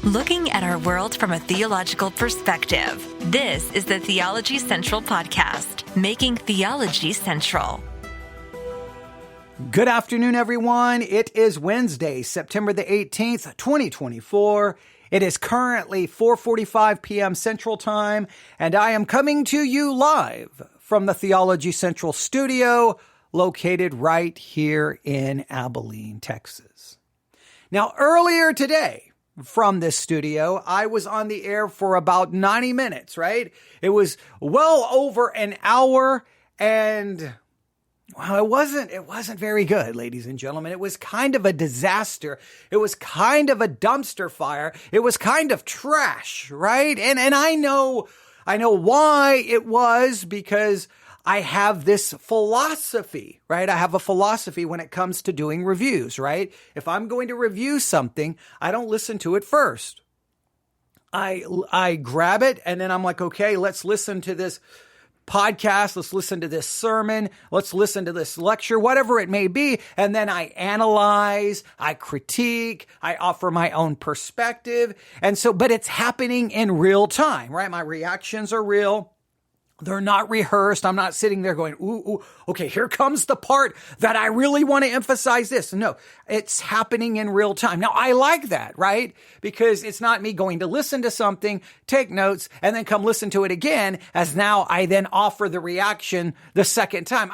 Looking at our world from a theological perspective. This is the Theology Central Podcast, making theology central. Good afternoon, everyone. It is Wednesday, September the 18th, 2024. It is currently 4:45 p.m. Central Time, and I am coming to you live from the Theology Central studio, located right here in Abilene, Texas. Now, earlier today, from this studio, I was on the air for about 90 minutes, right? It was well over an hour, and well, it wasn't very good, ladies and gentlemen. It was kind of a disaster. It was kind of a dumpster fire. It was kind of trash, right? And I know why it was, because I have this philosophy, right? I have a philosophy when it comes to doing reviews, right? If I'm going to review something, I don't listen to it first. I grab it and then I'm like, okay, let's listen to this podcast. Let's listen to this sermon. Let's listen to this lecture, whatever it may be. And then I analyze, I critique, I offer my own perspective. And so, but it's happening in real time, right? My reactions are real. They're not rehearsed. I'm not sitting there going, ooh, okay, here comes the part that I really want to emphasize this. No, it's happening in real time. Now, I like that, right? Because it's not me going to listen to something, take notes, and then come listen to it again, as now I then offer the reaction the second time.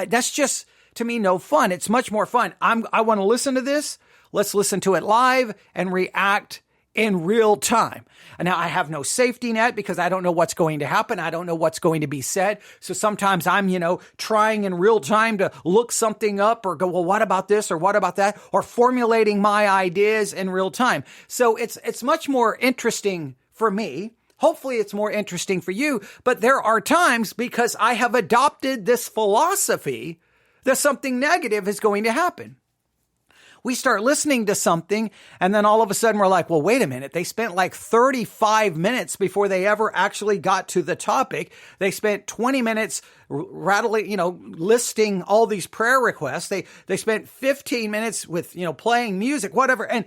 That's just, to me, no fun. It's much more fun. I want to listen to this. Let's listen to it live and react in real time. And now I have no safety net because I don't know what's going to happen. I don't know what's going to be said. So sometimes I'm, trying in real time to look something up or go, well, what about this or what about that? Or formulating my ideas in real time. So it's much more interesting for me. Hopefully it's more interesting for you. But there are times, because I have adopted this philosophy, that something negative is going to happen. We start listening to something, and then all of a sudden we're like, well, wait a minute. They spent like 35 minutes before they ever actually got to the topic. They spent 20 minutes rattling, listing all these prayer requests. They spent 15 minutes with, playing music, whatever. And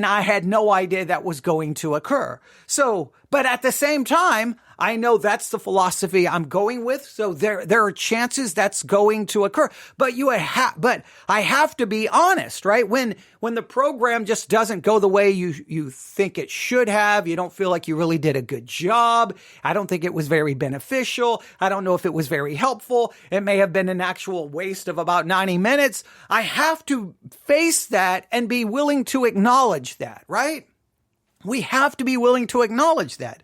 I had no idea that was going to occur. So, but at the same time, I know that's the philosophy I'm going with. So there are chances that's going to occur. But I have to be honest, right? When the program just doesn't go the way you think it should have, you don't feel like you really did a good job. I don't think it was very beneficial. I don't know if it was very helpful. It may have been an actual waste of about 90 minutes. I have to face that and be willing to acknowledge that, right? We have to be willing to acknowledge that.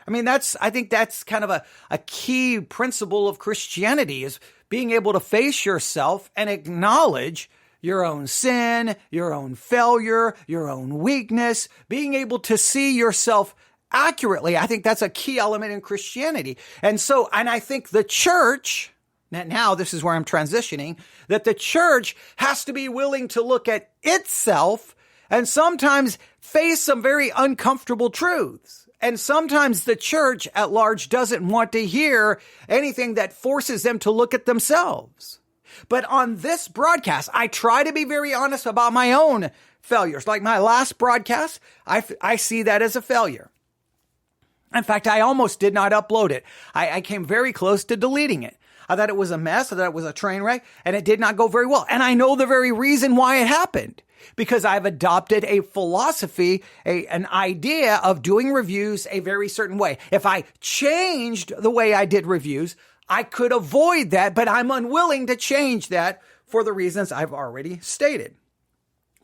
I think that's kind of a key principle of Christianity, is being able to face yourself and acknowledge your own sin, your own failure, your own weakness, being able to see yourself accurately. I think that's a key element in Christianity. And I think the church, now this is where I'm transitioning, that the church has to be willing to look at itself and sometimes face some very uncomfortable truths. And sometimes the church at large doesn't want to hear anything that forces them to look at themselves. But on this broadcast, I try to be very honest about my own failures. Like my last broadcast, I see that as a failure. In fact, I almost did not upload it. I came very close to deleting it. I thought it was a mess. I thought it was a train wreck, and it did not go very well. And I know the very reason why it happened. Because I've adopted a philosophy, an idea of doing reviews a very certain way. If I changed the way I did reviews, I could avoid that, but I'm unwilling to change that for the reasons I've already stated.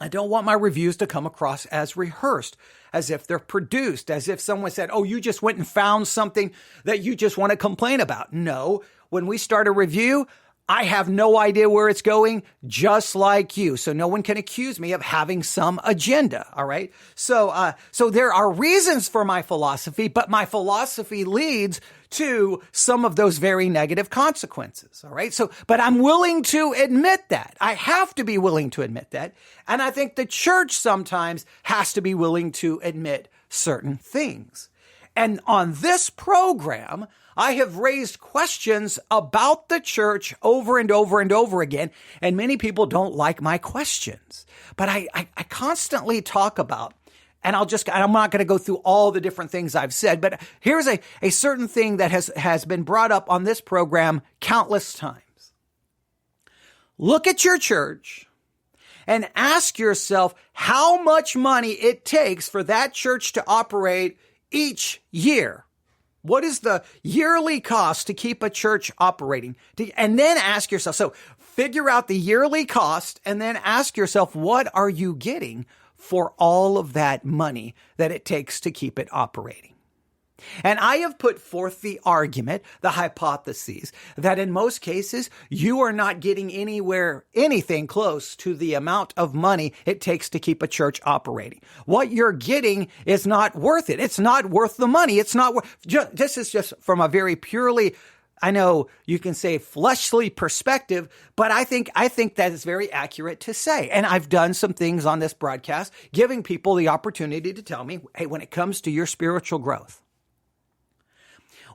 I don't want my reviews to come across as rehearsed, as if they're produced, as if someone said, oh, you just went and found something that you just want to complain about. No, when we start a review, I have no idea where it's going, just like you. So no one can accuse me of having some agenda. All right. So there are reasons for my philosophy, but my philosophy leads to some of those very negative consequences. All right. But I'm willing to admit that. I have to be willing to admit that. And I think the church sometimes has to be willing to admit certain things. And on this program, I have raised questions about the church over and over and over again, and many people don't like my questions. But I constantly talk about And I'm not going to go through all the different things I've said, but here's a certain thing that has been brought up on this program countless times. Look at your church and ask yourself how much money it takes for that church to operate each year. What is the yearly cost to keep a church operating? And then ask yourself, so figure out the yearly cost and then ask yourself, what are you getting for all of that money that it takes to keep it operating? And I have put forth the argument, the hypotheses, that in most cases, you are not getting anything close to the amount of money it takes to keep a church operating. What you're getting is not worth it. It's not worth the money. It's not worth, this is just from a very purely, I know you can say fleshly perspective, but I think that is very accurate to say. And I've done some things on this broadcast, giving people the opportunity to tell me, hey, when it comes to your spiritual growth,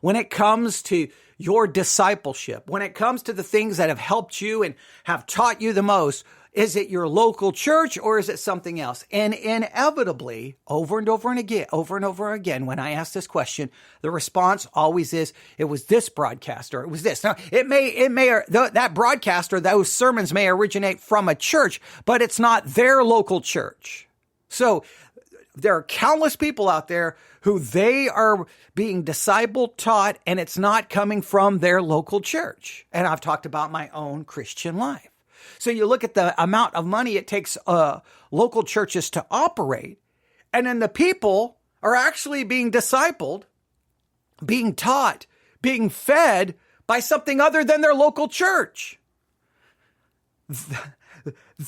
when it comes to your discipleship, when it comes to the things that have helped you and have taught you the most, is it your local church or is it something else? And inevitably, over and over again, when I ask this question, the response always is, it was this broadcast or it was this. Now, that broadcast or those sermons may originate from a church, but it's not their local church. So there are countless people out there who they are being discipled, taught, and it's not coming from their local church. And I've talked about my own Christian life. So you look at the amount of money it takes local churches to operate, and then the people are actually being discipled, being taught, being fed by something other than their local church.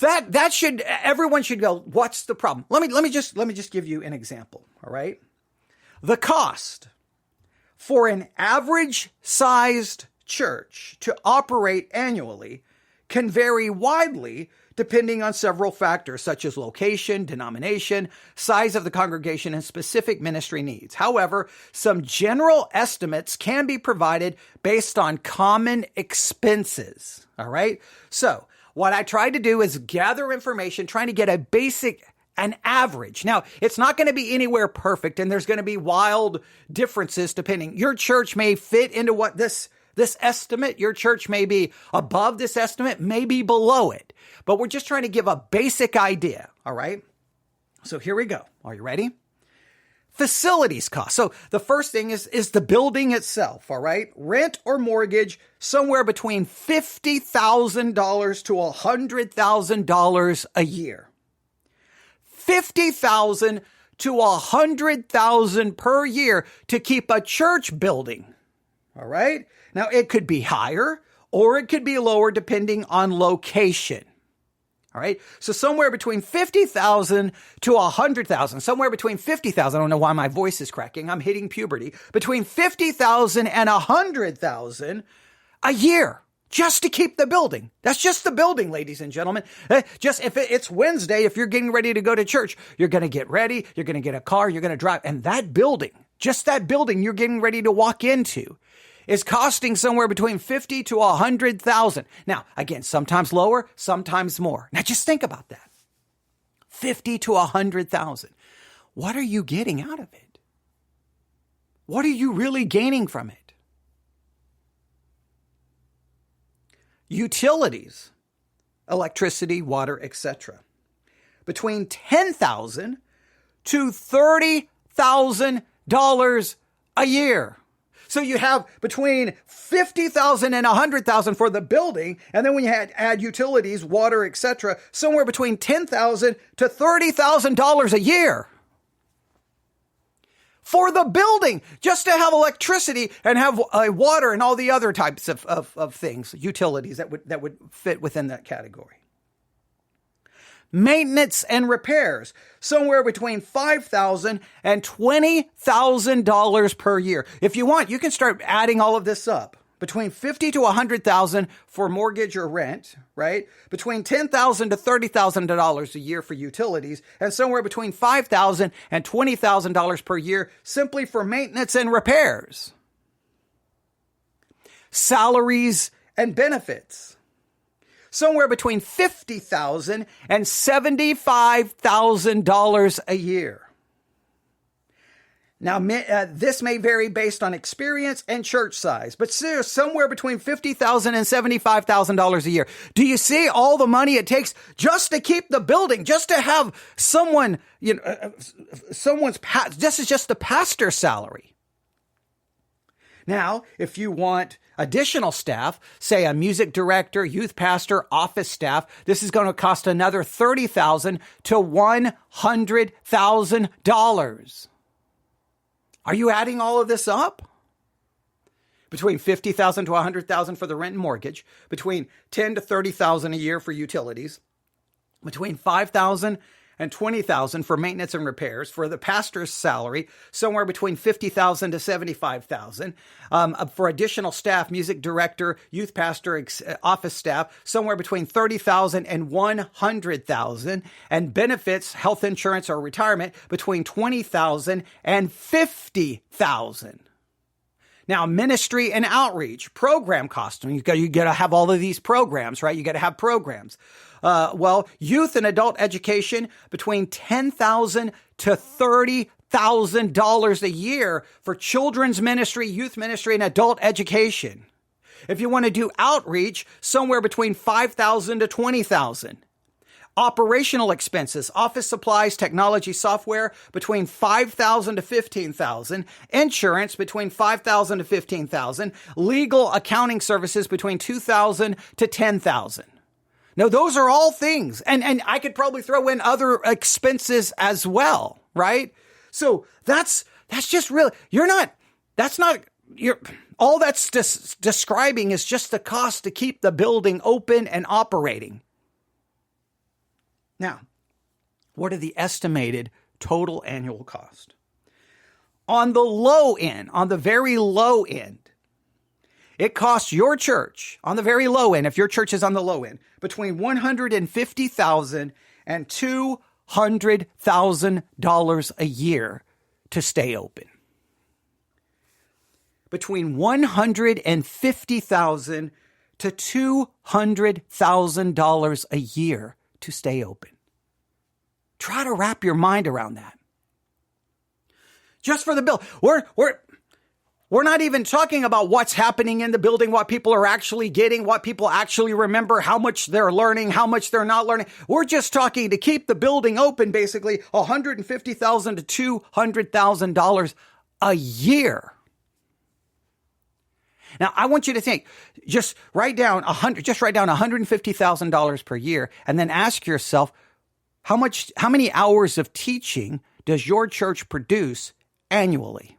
Everyone should go, what's the problem? Let me just give you an example. All right. The cost for an average sized church to operate annually can vary widely depending on several factors such as location, denomination, size of the congregation, and specific ministry needs. However, some general estimates can be provided based on common expenses. All right. So what I tried to do is gather information, trying to get an average. Now, it's not going to be anywhere perfect, and there's going to be wild differences depending. Your church may fit into what this estimate. Your church may be above this estimate, maybe below it. But we're just trying to give a basic idea, all right? So here we go. Are you ready? Facilities cost. So the first thing is the building itself, all right? Rent or mortgage, somewhere between $50,000 to $100,000 a year. $50,000 to $100,000 per year to keep a church building. All right. Now it could be higher or it could be lower depending on location. All right. So somewhere between $50,000 to $100,000, somewhere between $50,000. I don't know why my voice is cracking. I'm hitting puberty. Between $50,000 and $100,000 a year. Just to keep the building. That's just the building, ladies and gentlemen. Just if it's Wednesday, if you're getting ready to go to church, you're going to get ready, you're going to get a car, you're going to drive. And that building, just that building you're getting ready to walk into is costing somewhere between $50,000 to $100,000. Now, again, sometimes lower, sometimes more. Now, just think about that. $50,000 to $100,000. What are you getting out of it? What are you really gaining from it? Utilities, electricity, water, etc. Between $10,000 to $30,000 a year. So you have between $50,000 and $100,000 for the building, and then when you add utilities, water, etc., somewhere between $10,000 to $30,000 a year. For the building, just to have electricity and have water and all the other types of things, utilities that would fit within that category. Maintenance and repairs, somewhere between $5,000 and $20,000 per year. If you want, you can start adding all of this up. Between $50,000 to $100,000 for mortgage or rent, right? Between $10,000 to $30,000 a year for utilities, and somewhere between $5,000 and $20,000 per year simply for maintenance and repairs. Salaries and benefits, somewhere between $50,000 and $75,000 a year. Now, this may vary based on experience and church size, but somewhere between $50,000 and $75,000 a year. Do you see all the money it takes just to keep the building, just to have someone, this is just the pastor's salary. Now, if you want additional staff, say a music director, youth pastor, office staff, this is going to cost another $30,000 to $100,000. Are you adding all of this up? Between $50,000 to $100,000 for the rent and mortgage, between $10,000 to $30,000 a year for utilities, between $5,000 and $20,000 for maintenance and repairs, for the pastor's salary, somewhere between $50,000 to $75,000, for additional staff, music director, youth pastor, office staff, somewhere between $30,000 and $100,000, and benefits, health insurance or retirement, between $20,000 and $50,000. Now, ministry and outreach, program costs. You got to have all of these programs, right? You got to have programs. Youth and adult education, between $10,000 to $30,000 a year for children's ministry, youth ministry, and adult education. If you want to do outreach, somewhere between $5,000 to $20,000. Operational expenses, office supplies, technology, software, between $5,000 to $15,000. Insurance, between $5,000 to $15,000. Legal accounting services, between $2,000 to $10,000. Now, those are all things. And I could probably throw in other expenses as well, right? So that's just really, all that's describing is just the cost to keep the building open and operating. Now, what are the estimated total annual cost? On the low end, on the very low end, it costs your church, on the very low end, if your church is on the low end, between $150,000 and $200,000 a year to stay open. Between $150,000 to $200,000 a year to stay open. Try to wrap your mind around that. Just for the bill. We're not even talking about what's happening in the building, what people are actually getting, what people actually remember, how much they're learning, how much they're not learning. We're just talking to keep the building open, basically $150,000 to $200,000 a year. Now, I want you to think, just write down $150,000 per year, and then ask yourself, how many hours of teaching does your church produce annually?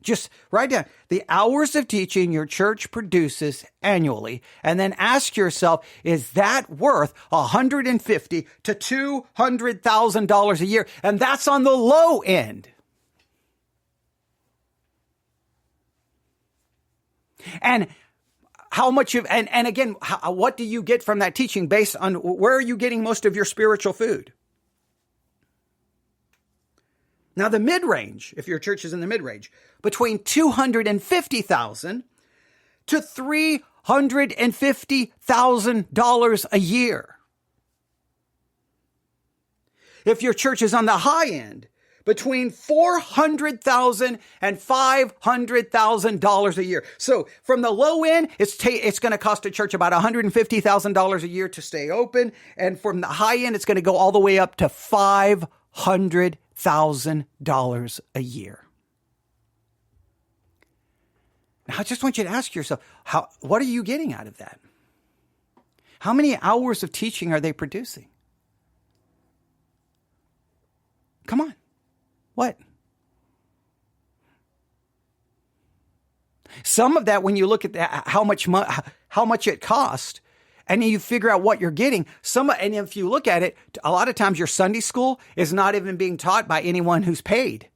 Just write down the hours of teaching your church produces annually, and then ask yourself, is that worth $150,000 to $200,000 a year? And that's on the low end. And how much what do you get from that teaching based on where are you getting most of your spiritual food? Now, the mid-range, if your church is in the mid-range, between $250,000 to $350,000 a year. If your church is on the high end, between $400,000 and $500,000 a year. So from the low end, it's going to cost a church about $150,000 a year to stay open. And from the high end, it's going to go all the way up to $500,000 a year. Now, I just want you to ask yourself, what are you getting out of that? How many hours of teaching are they producing? Come on. What? Some of that, when you look at how much it cost, and you figure out what you're getting, and if you look at it, a lot of times your Sunday school is not even being taught by anyone who's paid.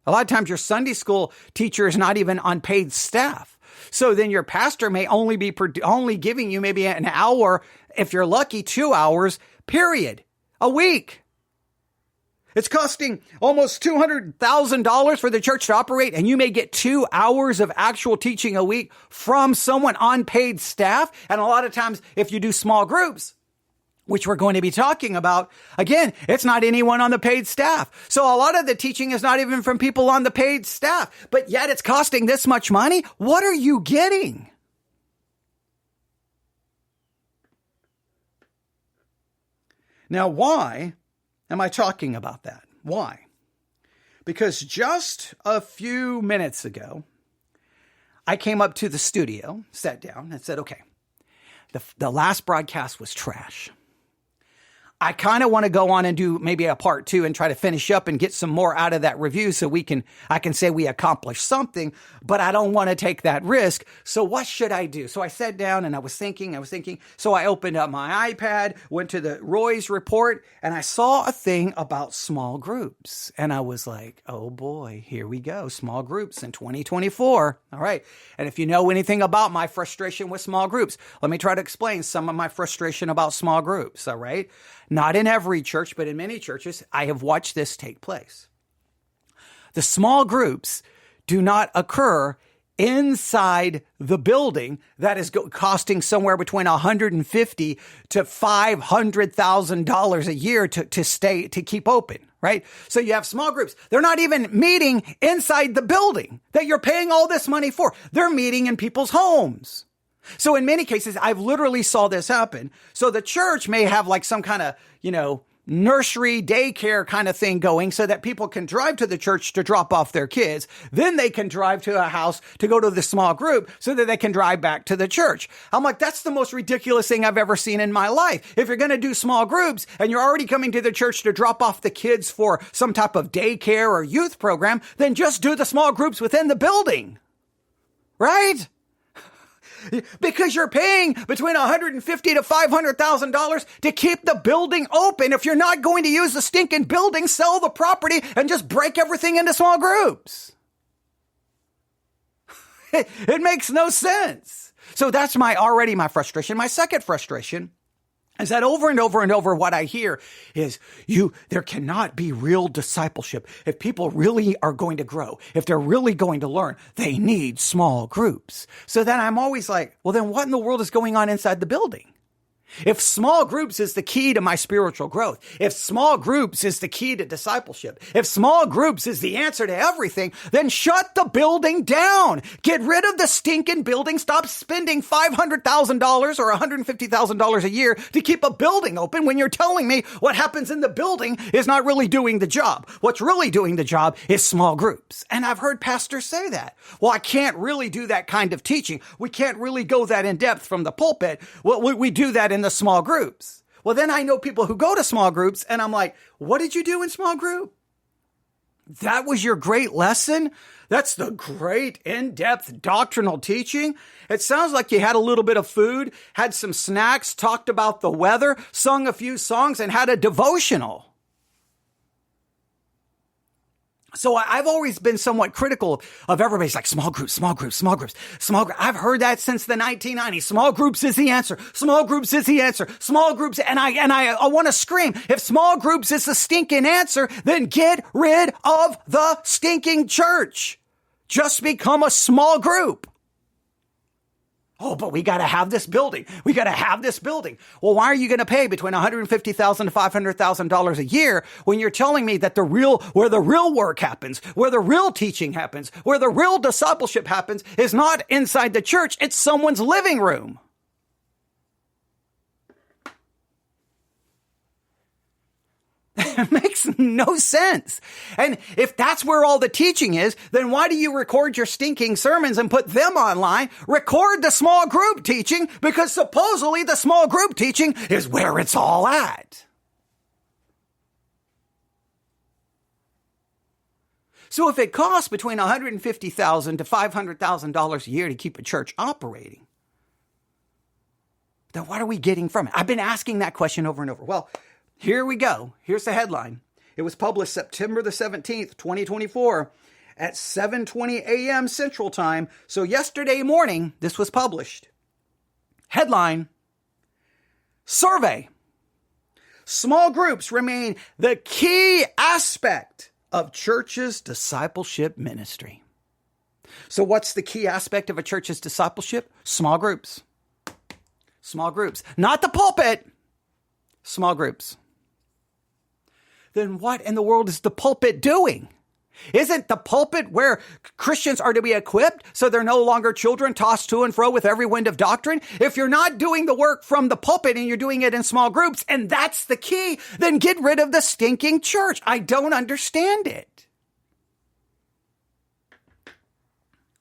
A lot of times your Sunday school teacher is not even on paid staff. So then your pastor may only be only giving you maybe an hour, if you're lucky, 2 hours, period, a week. It's costing almost $200,000 for the church to operate, and you may get 2 hours of actual teaching a week from someone on paid staff. And a lot of times, if you do small groups, which we're going to be talking about. Again, it's not anyone on the paid staff. So a lot of the teaching is not even from people on the paid staff, but yet it's costing this much money. What are you getting? Now, why am I talking about that? Why? Because just a few minutes ago, I came up to the studio, sat down, and said, okay, the last broadcast was trash. I kind of want to go on and do maybe a part 2 and try to finish up and get some more out of that review so I can say we accomplished something, but I don't want to take that risk. So what should I do? So I sat down and I was thinking. So I opened up my iPad, went to the Roy's report, and I saw a thing about small groups. And I was like, oh boy, here we go. Small groups in 2024. All right. And if you know anything about my frustration with small groups, let me try to explain some of my frustration about small groups. All right. Not in every church, but in many churches, I have watched this take place. The small groups do not occur inside the building that is costing somewhere between $150,000 to $500,000 a year to keep open, right? So you have small groups. They're not even meeting inside the building that you're paying all this money for. They're meeting in people's homes. So in many cases, I've literally saw this happen. So the church may have like some kind of, nursery daycare kind of thing going so that people can drive to the church to drop off their kids. Then they can drive to a house to go to the small group so that they can drive back to the church. I'm like, that's the most ridiculous thing I've ever seen in my life. If you're going to do small groups and you're already coming to the church to drop off the kids for some type of daycare or youth program, then just do the small groups within the building, right? Because you're paying between $150,000 to $500,000 to keep the building open. If you're not going to use the stinking building, sell the property and just break everything into small groups. It makes no sense. So that's my frustration. My second frustration is that over and over and over what I hear is there cannot be real discipleship. If people really are going to grow, if they're really going to learn, they need small groups. So then I'm always like, well, then what in the world is going on inside the building? If small groups is the key to my spiritual growth, if small groups is the key to discipleship, if small groups is the answer to everything, then shut the building down. Get rid of the stinking building. Stop spending $500,000 or $150,000 a year to keep a building open when you're telling me what happens in the building is not really doing the job. What's really doing the job is small groups. And I've heard pastors say that. Well, I can't really do that kind of teaching. We can't really go that in depth from the pulpit. Well, we do that in the small groups. Well, then I know people who go to small groups and I'm like, what did you do in small group? That was your great lesson? That's the great in-depth doctrinal teaching? It sounds like you had a little bit of food, had some snacks, talked about the weather, sung a few songs, and had a devotional. So I've always been somewhat critical of everybody's like small groups. I've heard that since the 1990s. Small groups is the answer. Small groups. And I want to scream. If small groups is the stinking answer, then get rid of the stinking church. Just become a small group. Oh, but we got to have this building. Well, why are you going to pay between $150,000 to $500,000 a year when you're telling me that where the real work happens, where the real teaching happens, where the real discipleship happens is not inside the church, it's someone's living room? It makes no sense. And if that's where all the teaching is, then why do you record your stinking sermons and put them online? Record the small group teaching, because supposedly the small group teaching is where it's all at. So if it costs between $150,000 to $500,000 a year to keep a church operating, then what are we getting from it? I've been asking that question over and over. Well, here we go. Here's the headline. It was published September the 17th, 2024 at 7:20 a.m. Central Time. So yesterday morning, this was published. Headline, survey. Small groups remain the key aspect of church's discipleship ministry. So what's the key aspect of a church's discipleship? Small groups. Small groups. Not the pulpit. Small groups. Then what in the world is the pulpit doing? Isn't the pulpit where Christians are to be equipped so they're no longer children tossed to and fro with every wind of doctrine? If you're not doing the work from the pulpit and you're doing it in small groups, and that's the key, then get rid of the stinking church. I don't understand it.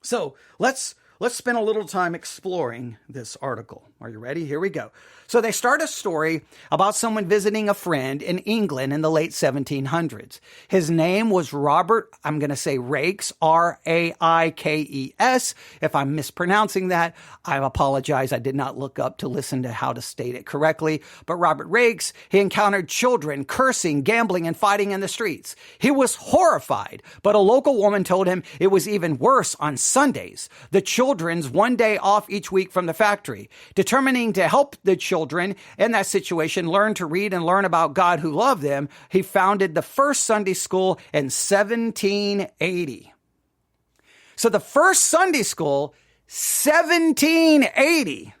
So let's spend a little time exploring this article. Are you ready? Here we go. So they start a story about someone visiting a friend in England in the late 1700s. His name was Robert, I'm going to say Raikes, Raikes. If I'm mispronouncing that, I apologize. I did not look up to listen to how to state it correctly. But Robert Raikes, he encountered children cursing, gambling, and fighting in the streets. He was horrified, but a local woman told him it was even worse on Sundays. The children's one day off each week from the factory. Determining to help the children in that situation learn to read and learn about God who loved them, he founded the first Sunday school in 1780. So the first Sunday school, 1780.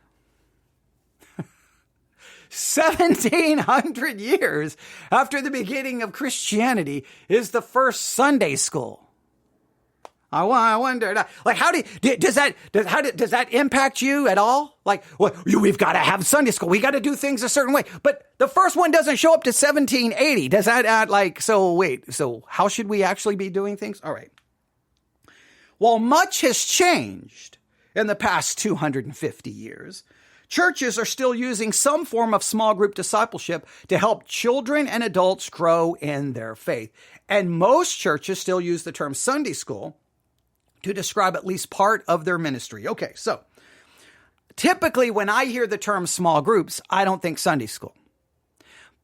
1700 years after the beginning of Christianity is the first Sunday school. I wonder, like, does that impact you at all? Like, well, we've got to have Sunday school. We got to do things a certain way. But the first one doesn't show up to 1780. Does that add so how should we actually be doing things? All right. While much has changed in the past 250 years, churches are still using some form of small group discipleship to help children and adults grow in their faith. And most churches still use the term Sunday school to describe at least part of their ministry. Okay, so typically when I hear the term small groups, I don't think Sunday school.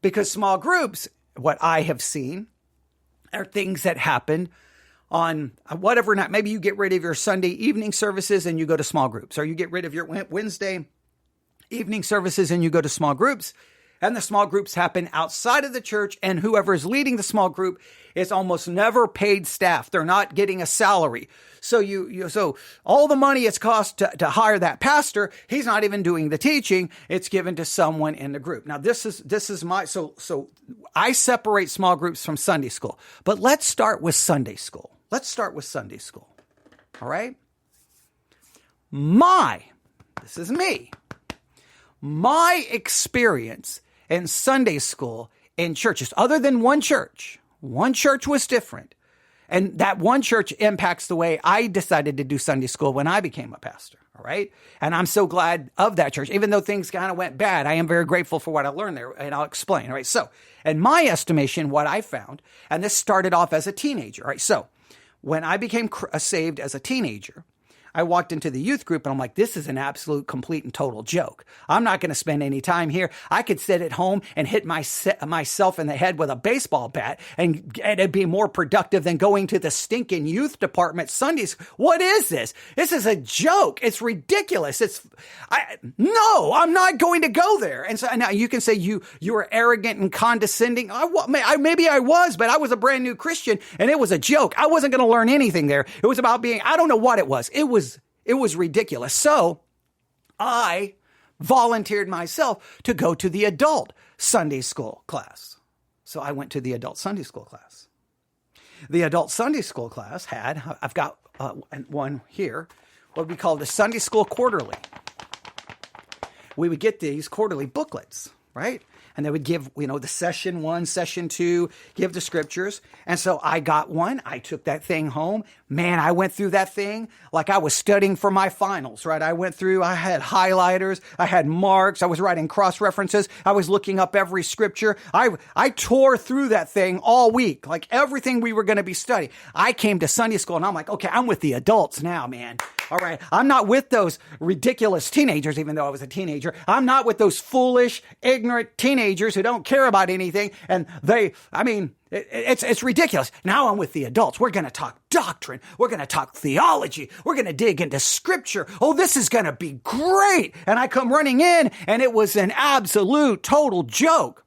Because small groups, what I have seen, are things that happen on whatever night. Maybe you get rid of your Sunday evening services and you go to small groups, or you get rid of your Wednesday evening services and you go to small groups. And the small groups happen outside of the church, and whoever is leading the small group is almost never paid staff. They're not getting a salary. So so all the money it's cost to hire that pastor, he's not even doing the teaching. It's given to someone in the group. Now this is my, so I separate small groups from Sunday school, but let's start with Sunday school. All right. This is me. My experience in Sunday school in churches, other than one church was different. And that one church impacts the way I decided to do Sunday school when I became a pastor. All right. And I'm so glad of that church. Even though things kind of went bad, I am very grateful for what I learned there. And I'll explain. All right. So in my estimation, what I found, and this started off as a teenager. All right. So when I became saved as a teenager, I walked into the youth group and I'm like, this is an absolute, complete and total joke. I'm not going to spend any time here. I could sit at home and hit myself in the head with a baseball bat and it'd be more productive than going to the stinking youth department Sundays. What is this? This is a joke. It's ridiculous. No, I'm not going to go there. And so now you can say you were arrogant and condescending. Maybe I was, but I was a brand new Christian and it was a joke. I wasn't going to learn anything there. It was about I don't know what it was. It was ridiculous. So I volunteered myself to go to the adult Sunday school class. So I went to the adult Sunday school class. The adult Sunday school class I've got one here, what we call the Sunday School Quarterly. We would get these quarterly booklets, right? And they would give, the session 1, session 2, give the scriptures. And so I got one. I took that thing home. Man, I went through that thing like I was studying for my finals, right? I had highlighters. I had marks. I was writing cross references. I was looking up every scripture. I tore through that thing all week, like everything we were going to be studying. I came to Sunday school and I'm like, okay, I'm with the adults now, man. All right. I'm not with those ridiculous teenagers, even though I was a teenager. I'm not with those foolish, ignorant teenagers who don't care about anything. And it's ridiculous. Now I'm with the adults. We're going to talk doctrine. We're going to talk theology. We're going to dig into scripture. Oh, this is going to be great. And I come running in and it was an absolute total joke.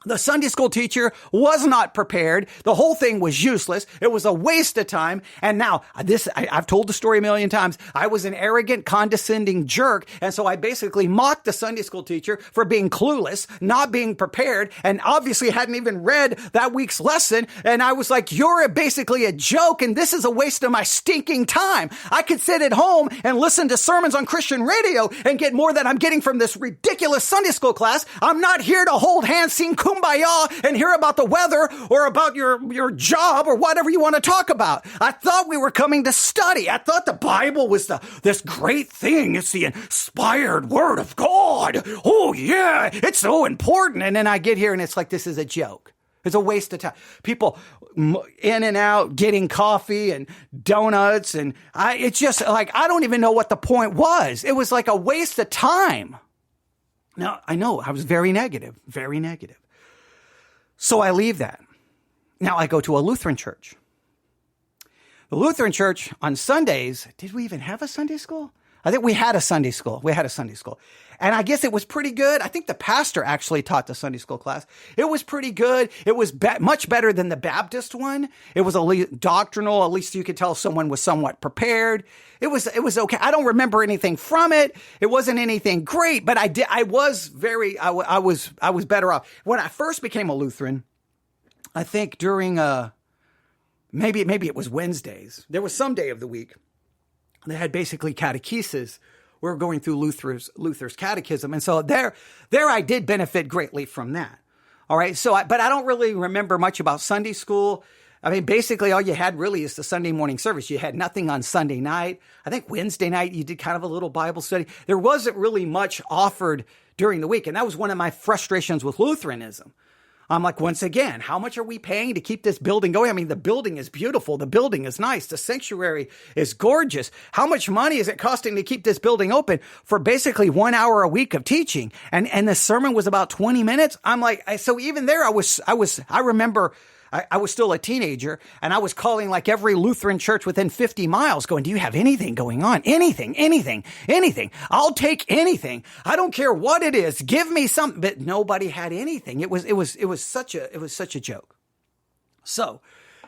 The Sunday school teacher was not prepared. The whole thing was useless. It was a waste of time. And now I've told the story a million times. I was an arrogant, condescending jerk. And so I basically mocked the Sunday school teacher for being clueless, not being prepared, and obviously hadn't even read that week's lesson. And I was like, you're basically a joke. And this is a waste of my stinking time. I could sit at home and listen to sermons on Christian radio and get more than I'm getting from this ridiculous Sunday school class. I'm not here to hold hands, sing kumbaya, and hear about the weather or about your job or whatever you want to talk about. I thought we were coming to study. I thought the Bible was this great thing. It's the inspired word of God. Oh yeah, it's so important. And then I get here and it's like, this is a joke. It's a waste of time. People in and out getting coffee and donuts. And it's just like, I don't even know what the point was. It was like a waste of time. Now, I know I was very negative. So I leave that. Now I go to a Lutheran church. The Lutheran church on Sundays, did we even have a Sunday school? I think we had a Sunday school. And I guess it was pretty good. I think the pastor actually taught the Sunday school class. It was pretty good. It was much better than the Baptist one. It was doctrinal. At least you could tell someone was somewhat prepared. It was okay. I don't remember anything from it. It wasn't anything great, but I was better off. When I first became a Lutheran, I think during maybe it was Wednesdays. There was some day of the week they had basically catechesis. We were going through Luther's catechism. And so there I did benefit greatly from that. All right. But I don't really remember much about Sunday school. I mean, basically all you had really is the Sunday morning service. You had nothing on Sunday night. I think Wednesday night you did kind of a little Bible study. There wasn't really much offered during the week. And that was one of my frustrations with Lutheranism. I'm like, once again, how much are we paying to keep this building going? I mean, the building is beautiful. The building is nice. The sanctuary is gorgeous. How much money is it costing to keep this building open for basically 1 hour a week of teaching? And the sermon was about 20 minutes. I'm like, so even there, I remember I was still a teenager and I was calling like every Lutheran church within 50 miles going, do you have anything going on? Anything. I'll take anything. I don't care what it is. Give me something. But nobody had anything. It was such a joke. So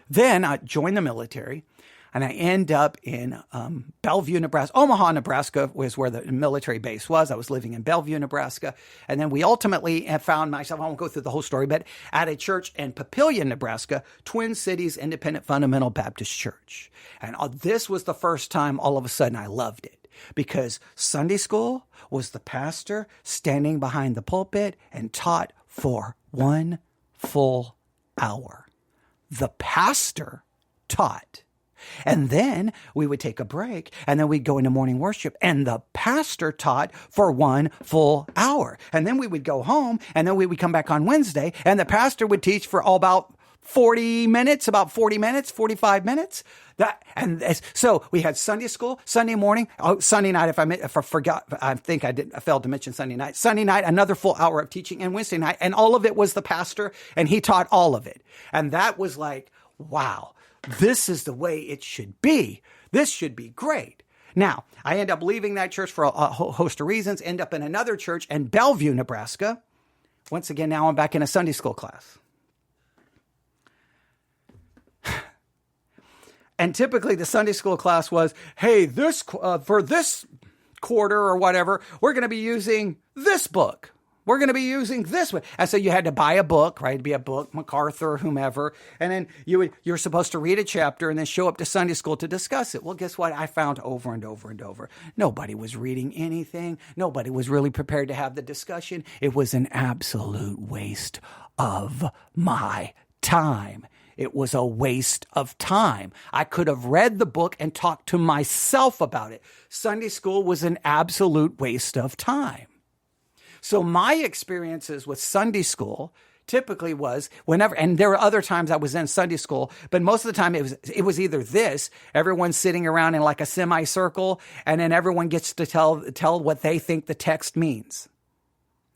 then I joined the military and I end up in Bellevue, Nebraska. Omaha, Nebraska was where the military base was. I was living in Bellevue, Nebraska. And then we ultimately found myself, I won't go through the whole story, but at a church in Papillion, Nebraska, Twin Cities Independent Fundamental Baptist Church. And this was the first time all of a sudden I loved it. Because Sunday school was the pastor standing behind the pulpit and taught for 1 full hour. The pastor taught. And then we would take a break and then we'd go into morning worship and the pastor taught for 1 full hour. And then we would go home and then we would come back on Wednesday and the pastor would teach for about 45 minutes. So we had Sunday school, Sunday morning, Sunday night. If I forgot, I failed to mention Sunday night. Sunday night, another full hour of teaching, and Wednesday night, and all of it was the pastor, and he taught all of it. And that was like, wow. This is the way it should be. This should be great. Now, I end up leaving that church for a host of reasons, end up in another church in Bellevue, Nebraska. Once again, now I'm back in a Sunday school class. And typically the Sunday school class was, hey, for this quarter or whatever, we're going to be using this book. We're going to be using this one. And so you had to buy a book, right? It'd be a book, MacArthur, whomever. And then you're supposed to read a chapter and then show up to Sunday school to discuss it. Well, guess what? I found over and over and over. Nobody was reading anything. Nobody was really prepared to have the discussion. It was an absolute waste of my time. It was a waste of time. I could have read the book and talked to myself about it. Sunday school was an absolute waste of time. So my experiences with Sunday school typically was whenever, and there were other times I was in Sunday school, but most of the time it was either this, everyone's sitting around in like a semicircle, and then everyone gets to tell what they think the text means.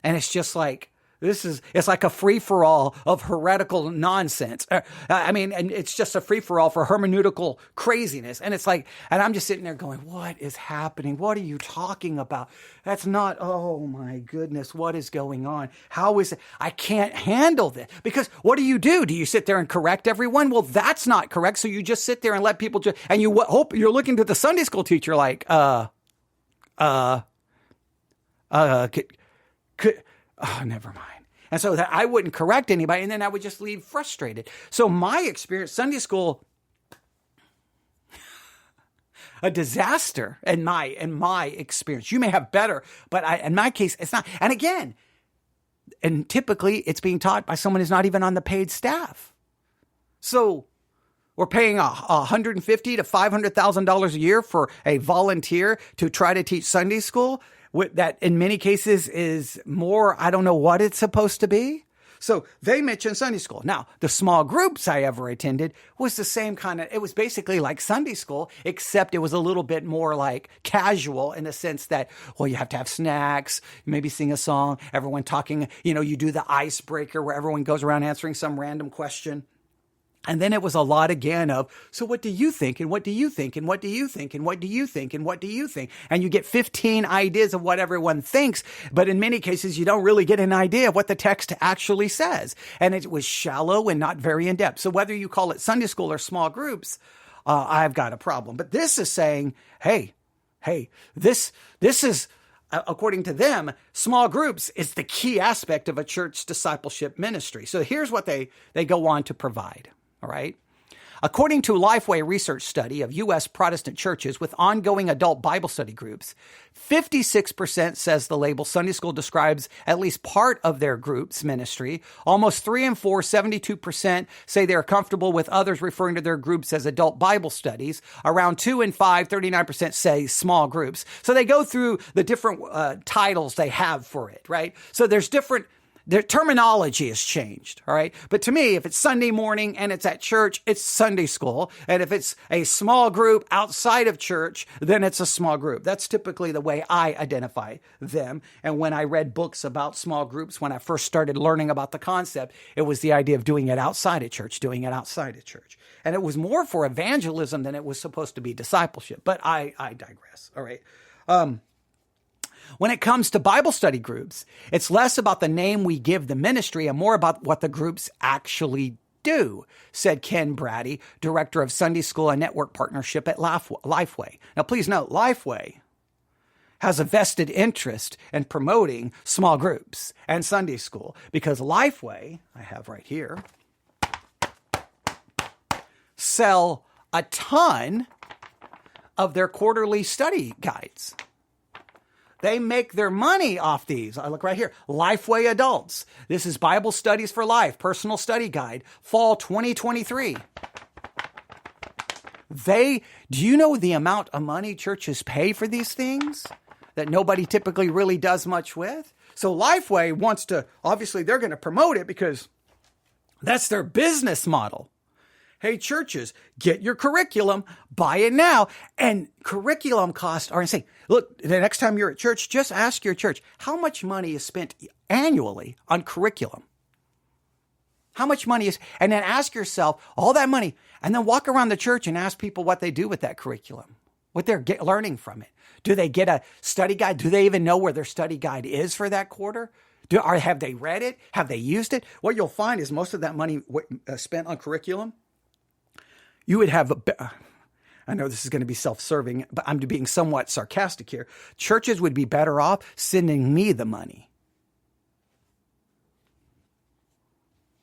And it's just like, It's like a free-for-all of heretical nonsense. And it's just a free-for-all for hermeneutical craziness. And it's like, and I'm just sitting there going, what is happening? What are you talking about? That's not, oh my goodness, what is going on? How is it? I can't handle this. Because what do? Do you sit there and correct everyone? Well, that's not correct. So you just sit there and let people and you hope you're looking to the Sunday school teacher like, never mind. And so that I wouldn't correct anybody, and then I would just leave frustrated. So my experience, Sunday school, a disaster in my experience. You may have better, but in my case, it's not. And again, and typically it's being taught by someone who's not even on the paid staff. So we're paying $150,000 to $500,000 a year for a volunteer to try to teach Sunday school. That in many cases is more, I don't know what it's supposed to be. So they mentioned Sunday school. Now, the small groups I ever attended was the same kind of, it was basically like Sunday school, except it was a little bit more like casual in the sense that, well, you have to have snacks, maybe sing a song, everyone talking, you do the icebreaker where everyone goes around answering some random question. And then it was a lot again of, so what do you think? And what do you think? And what do you think? And what do you think? And what do you think? And you get 15 ideas of what everyone thinks. But in many cases, you don't really get an idea of what the text actually says. And it was shallow and not very in depth. So whether you call it Sunday school or small groups, I've got a problem. But this is saying, hey, this is, according to them, small groups is the key aspect of a church discipleship ministry. So here's what they go on to provide. All right. According to a Lifeway research study of U.S. Protestant churches with ongoing adult Bible study groups, 56% says the label Sunday school describes at least part of their group's ministry. Almost 3 in 4, 72% say they're comfortable with others referring to their groups as adult Bible studies. Around 2 in 5, 39% say small groups. So they go through the different titles they have for it, right? So their terminology has changed, all right? But to me, if it's Sunday morning and it's at church, it's Sunday school. And if it's a small group outside of church, then it's a small group. That's typically the way I identify them. And when I read books about small groups, when I first started learning about the concept, it was the idea of doing it outside of church. And it was more for evangelism than it was supposed to be discipleship. But I digress, all right? When it comes to Bible study groups, it's less about the name we give the ministry and more about what the groups actually do, said Ken Brady, director of Sunday School and Network Partnership at Lifeway. Now, please note, Lifeway has a vested interest in promoting small groups and Sunday school because Lifeway, I have right here, sell a ton of their quarterly study guides. They make their money off these. I look right here. Lifeway Adults. This is Bible Studies for Life, Personal Study Guide, Fall 2023. Do you know the amount of money churches pay for these things that nobody typically really does much with? So Lifeway wants to, obviously they're going to promote it because that's their business model. Hey, churches, get your curriculum, buy it now. And curriculum costs are insane. Look, the next time you're at church, just ask your church, how much money is spent annually on curriculum? How much money is, and then ask yourself all that money, and then walk around the church and ask people what they do with that curriculum, what they're learning from it. Do they get a study guide? Do they even know where their study guide is for that quarter? Have they read it? Have they used it? What you'll find is most of that money spent on curriculum, you would have, I know this is going to be self-serving, but I'm being somewhat sarcastic here. Churches would be better off sending me the money.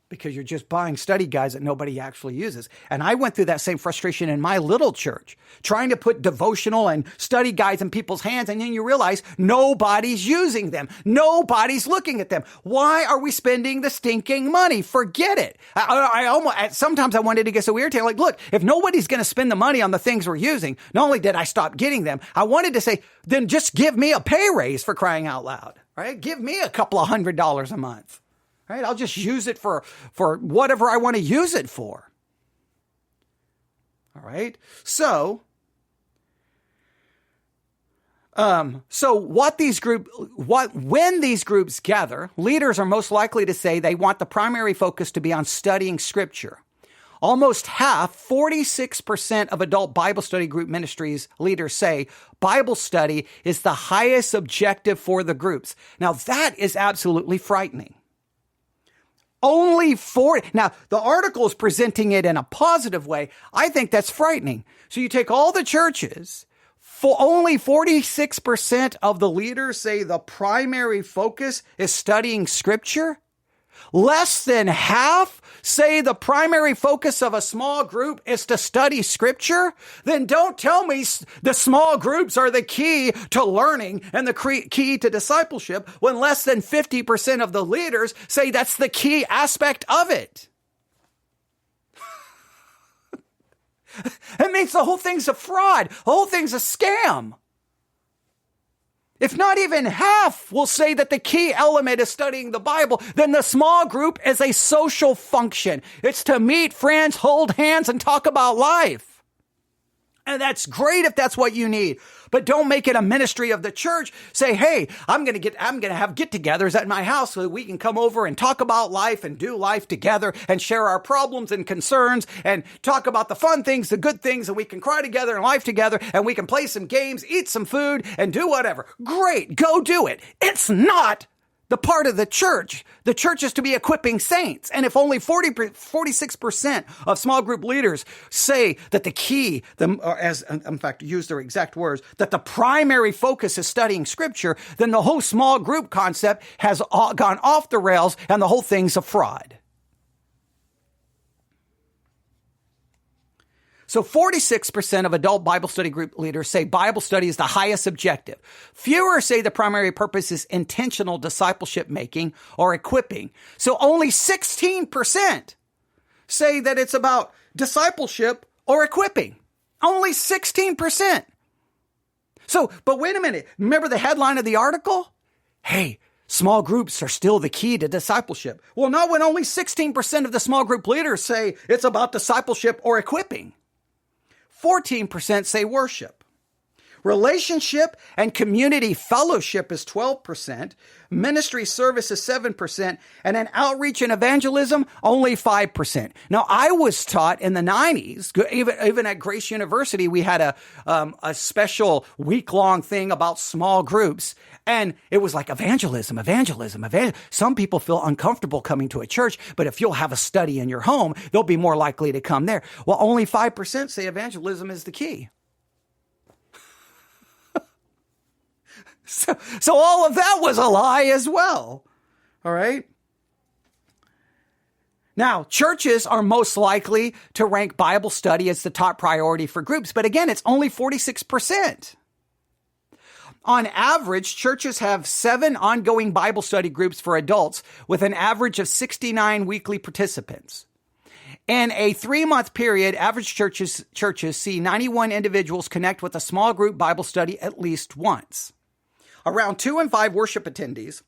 Because you're just buying study guides that nobody actually uses. And I went through that same frustration in my little church, trying to put devotional and study guides in people's hands. And then you realize nobody's using them. Nobody's looking at them. Why are we spending the stinking money? Forget it. Sometimes I wanted to get so irritated. Like, look, if nobody's going to spend the money on the things we're using, not only did I stop getting them, I wanted to say, then just give me a pay raise, for crying out loud, right? Give me a couple of $100 a month. Right? I'll just use it for whatever I want to use it for. All right. So When these groups gather, leaders are most likely to say they want the primary focus to be on studying Scripture. Almost half, 46% of adult Bible study group ministries leaders say Bible study is the highest objective for the groups. Now, that is absolutely frightening. Only 40. Now, the article is presenting it in a positive way. I think that's frightening. So you take all the churches, only 46% of the leaders say the primary focus is studying Scripture. Less than half say the primary focus of a small group is to study Scripture. Then don't tell me the small groups are the key to learning and the key to discipleship when less than 50% of the leaders say that's the key aspect of it. It means the whole thing's a fraud. The whole thing's a scam. If not even half will say that the key element is studying the Bible, then the small group is a social function. It's to meet friends, hold hands, and talk about life. And that's great if that's what you need. But don't make it a ministry of the church. Say, hey, I'm going to have get-togethers at my house so that we can come over and talk about life and do life together and share our problems and concerns and talk about the fun things, the good things, and we can cry together and life together and we can play some games, eat some food, and do whatever. Great, go do it. It's not the part of the church. The church is to be equipping saints. And if only 46% of small group leaders say that the key, as in fact, use their exact words, that the primary focus is studying Scripture, then the whole small group concept has gone off the rails and the whole thing's a fraud. So 46% of adult Bible study group leaders say Bible study is the highest objective. Fewer say the primary purpose is intentional discipleship making or equipping. So only 16% say that it's about discipleship or equipping. Only 16%. So, but wait a minute. Remember the headline of the article? Hey, small groups are still the key to discipleship. Well, not when only 16% of the small group leaders say it's about discipleship or equipping. 14% say worship. Relationship and community fellowship is 12%. Ministry service is 7%. And then outreach and evangelism, only 5%. Now, I was taught in the 90s, even at Grace University, we had a special week-long thing about small groups. And it was like evangelism. Some people feel uncomfortable coming to a church, but if you'll have a study in your home, they'll be more likely to come there. Well, only 5% say evangelism is the key. So all of that was a lie as well. All right. Now, churches are most likely to rank Bible study as the top priority for groups. But again, it's only 46%. On average, churches have 7 ongoing Bible study groups for adults with an average of 69 weekly participants. In a 3-month period, average churches see 91 individuals connect with a small group Bible study at least once. Around 2 in 5 worship attendees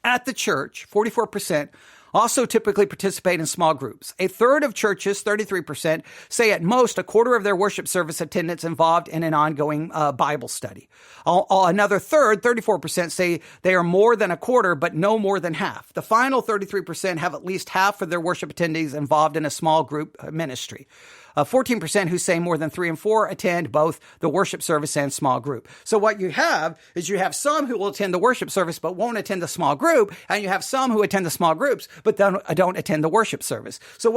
at the church, 44%, also typically participate in small groups. A third of churches, 33%, say at most a quarter of their worship service attendance involved in an ongoing Bible study. Another third, 34%, say they are more than a quarter, but no more than half. The final 33% have at least half of their worship attendees involved in a small group ministry. 14% who say more than 3 and 4 attend both the worship service and small group. So what you have is you have some who will attend the worship service but won't attend the small group, and you have some who attend the small groups but don't attend the worship service. So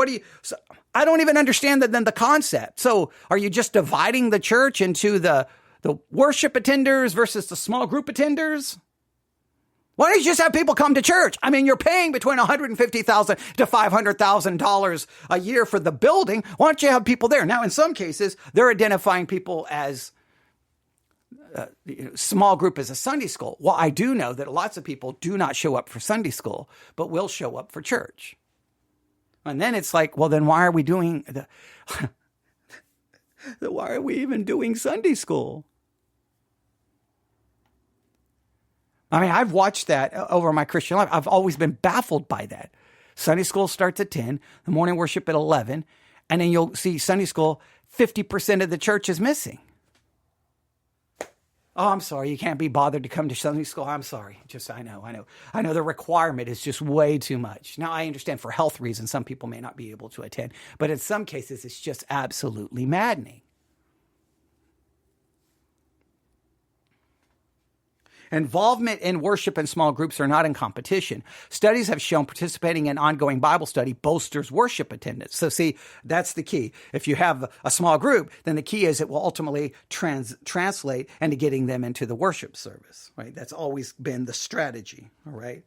I don't even understand then the concept. So are you just dividing the church into the worship attenders versus the small group attenders? Why don't you just have people come to church? I mean, you're paying between $150,000 to $500,000 a year for the building. Why don't you have people there? Now, in some cases, they're identifying people as small group as a Sunday school. Well, I do know that lots of people do not show up for Sunday school, but will show up for church. And then it's like, well, then why are we doing why are we even doing Sunday school? I mean, I've watched that over my Christian life. I've always been baffled by that. Sunday school starts at 10, the morning worship at 11, and then you'll see Sunday school, 50% of the church is missing. Oh, I'm sorry. You can't be bothered to come to Sunday school. I'm sorry. I know the requirement is just way too much. Now, I understand for health reasons, some people may not be able to attend, but in some cases, it's just absolutely maddening. Involvement in worship and small groups are not in competition. Studies have shown participating in ongoing Bible study bolsters worship attendance. So see, that's the key. If you have a small group, then the key is it will ultimately translate into getting them into the worship service, right? That's always been the strategy, all right?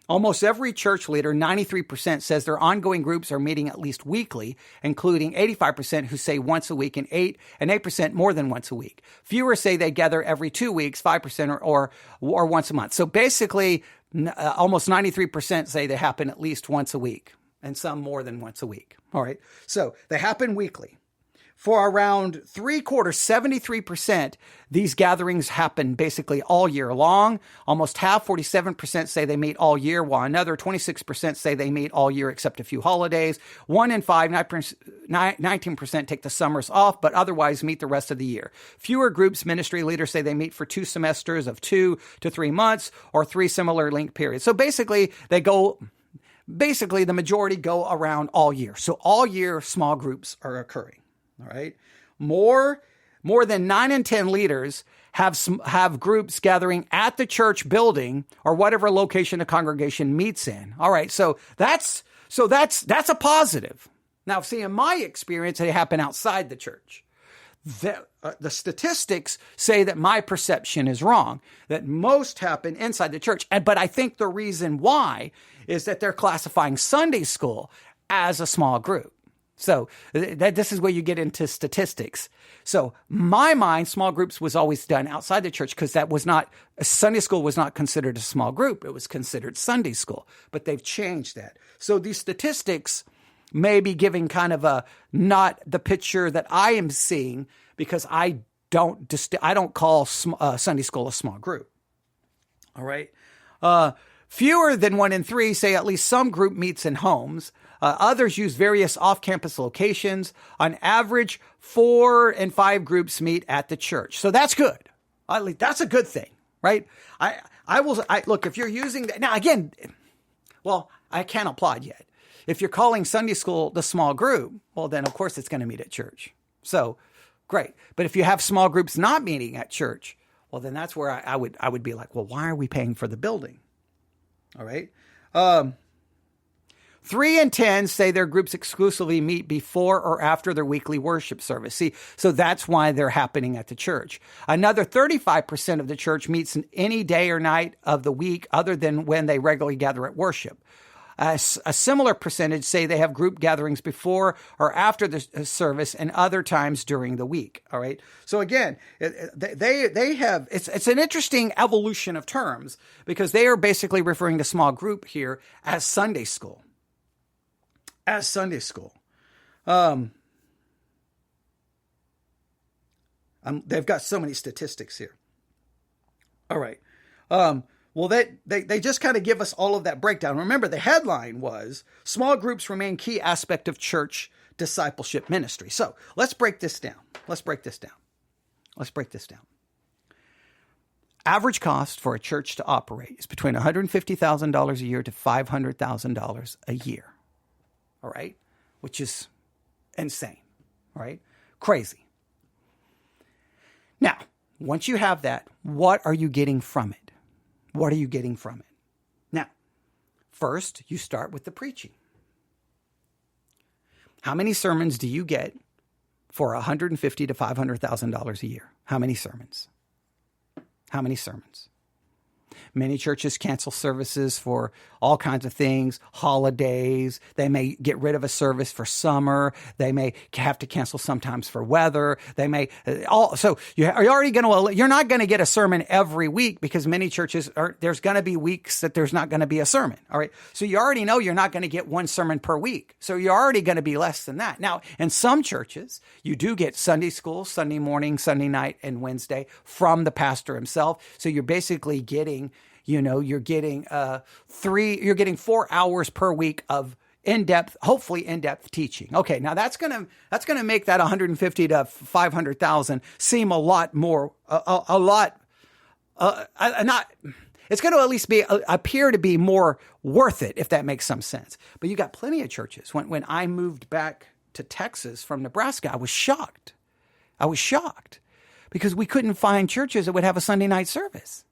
Almost every church leader, 93%, says their ongoing groups are meeting at least weekly, including 85% who say once a week and 8% more than once a week. Fewer say they gather every 2 weeks, 5% or once a month. So basically, almost 93% say they happen at least once a week, and some more than once a week. All right. So they happen weekly. For around 73%, these gatherings happen basically all year long. Almost half, 47%, say they meet all year, while another 26% say they meet all year except a few holidays. 1 in 5, 19% take the summers off, but otherwise meet the rest of the year. Fewer groups, ministry leaders say they meet for 2 semesters of 2 to 3 months or 3 similar length periods. So basically, the majority go around all year. So all year, small groups are occurring. All right. More than 9 in 10 leaders have groups gathering at the church building or whatever location the congregation meets in. All right. So that's a positive. Now, see, in my experience, they happen outside the church. The statistics say that my perception is wrong, that most happen inside the church. But I think the reason why is that they're classifying Sunday school as a small group. So this is where you get into statistics. So my mind, small groups was always done outside the church because Sunday school was not considered a small group. It was considered Sunday school, but they've changed that. So these statistics may be giving kind of not the picture that I am seeing because I don't call Sunday school a small group. All right. Fewer than 1 in 3 say at least some group meets in homes. Others use various off-campus locations. On average, 4 and 5 groups meet at the church. So that's good. That's a good thing, right? Look, if you're using that now again, well, I can't applaud yet. If you're calling Sunday school the small group, well, then of course it's going to meet at church. So great. But if you have small groups not meeting at church, well, then that's where I would be like, well, why are we paying for the building? All right. 3 in 10 say their groups exclusively meet before or after their weekly worship service. See, so that's why they're happening at the church. Another 35% of the church meets any day or night of the week other than when they regularly gather at worship. A similar percentage say they have group gatherings before or after the service and other times during the week. All right. So again, they have, it's an interesting evolution of terms because they are basically referring to small group here as Sunday school. As Sunday school. They've got so many statistics here. All right. Well, they just kind of give us all of that breakdown. Remember, the headline was, small groups remain key aspect of church discipleship ministry. So let's break this down. Average cost for a church to operate is between $150,000 a year to $500,000 a year. All right. Which is insane. All right. Crazy. Now, once you have that, what are you getting from it? Now, first, you start with the preaching. How many sermons do you get for $150,000 to $500,000 a year? How many sermons? Many churches cancel services for all kinds of things, holidays. They may get rid of a service for summer. They may have to cancel sometimes for weather. They may so you're not going to get a sermon every week because many churches there's going to be weeks that there's not going to be a sermon. All right. So you already know you're not going to get one sermon per week. So you're already going to be less than that. Now, in some churches, you do get Sunday school, Sunday morning, Sunday night, and Wednesday from the pastor himself. So you're basically getting 4 hours per week of in-depth, hopefully in-depth teaching. Okay, now that's gonna make that 150 to 500,000 seem a lot more, it's going to at least appear to be more worth it, if that makes some sense. But you got plenty of churches. When I moved back to Texas from Nebraska, I was shocked. Because we couldn't find churches that would have a Sunday night service.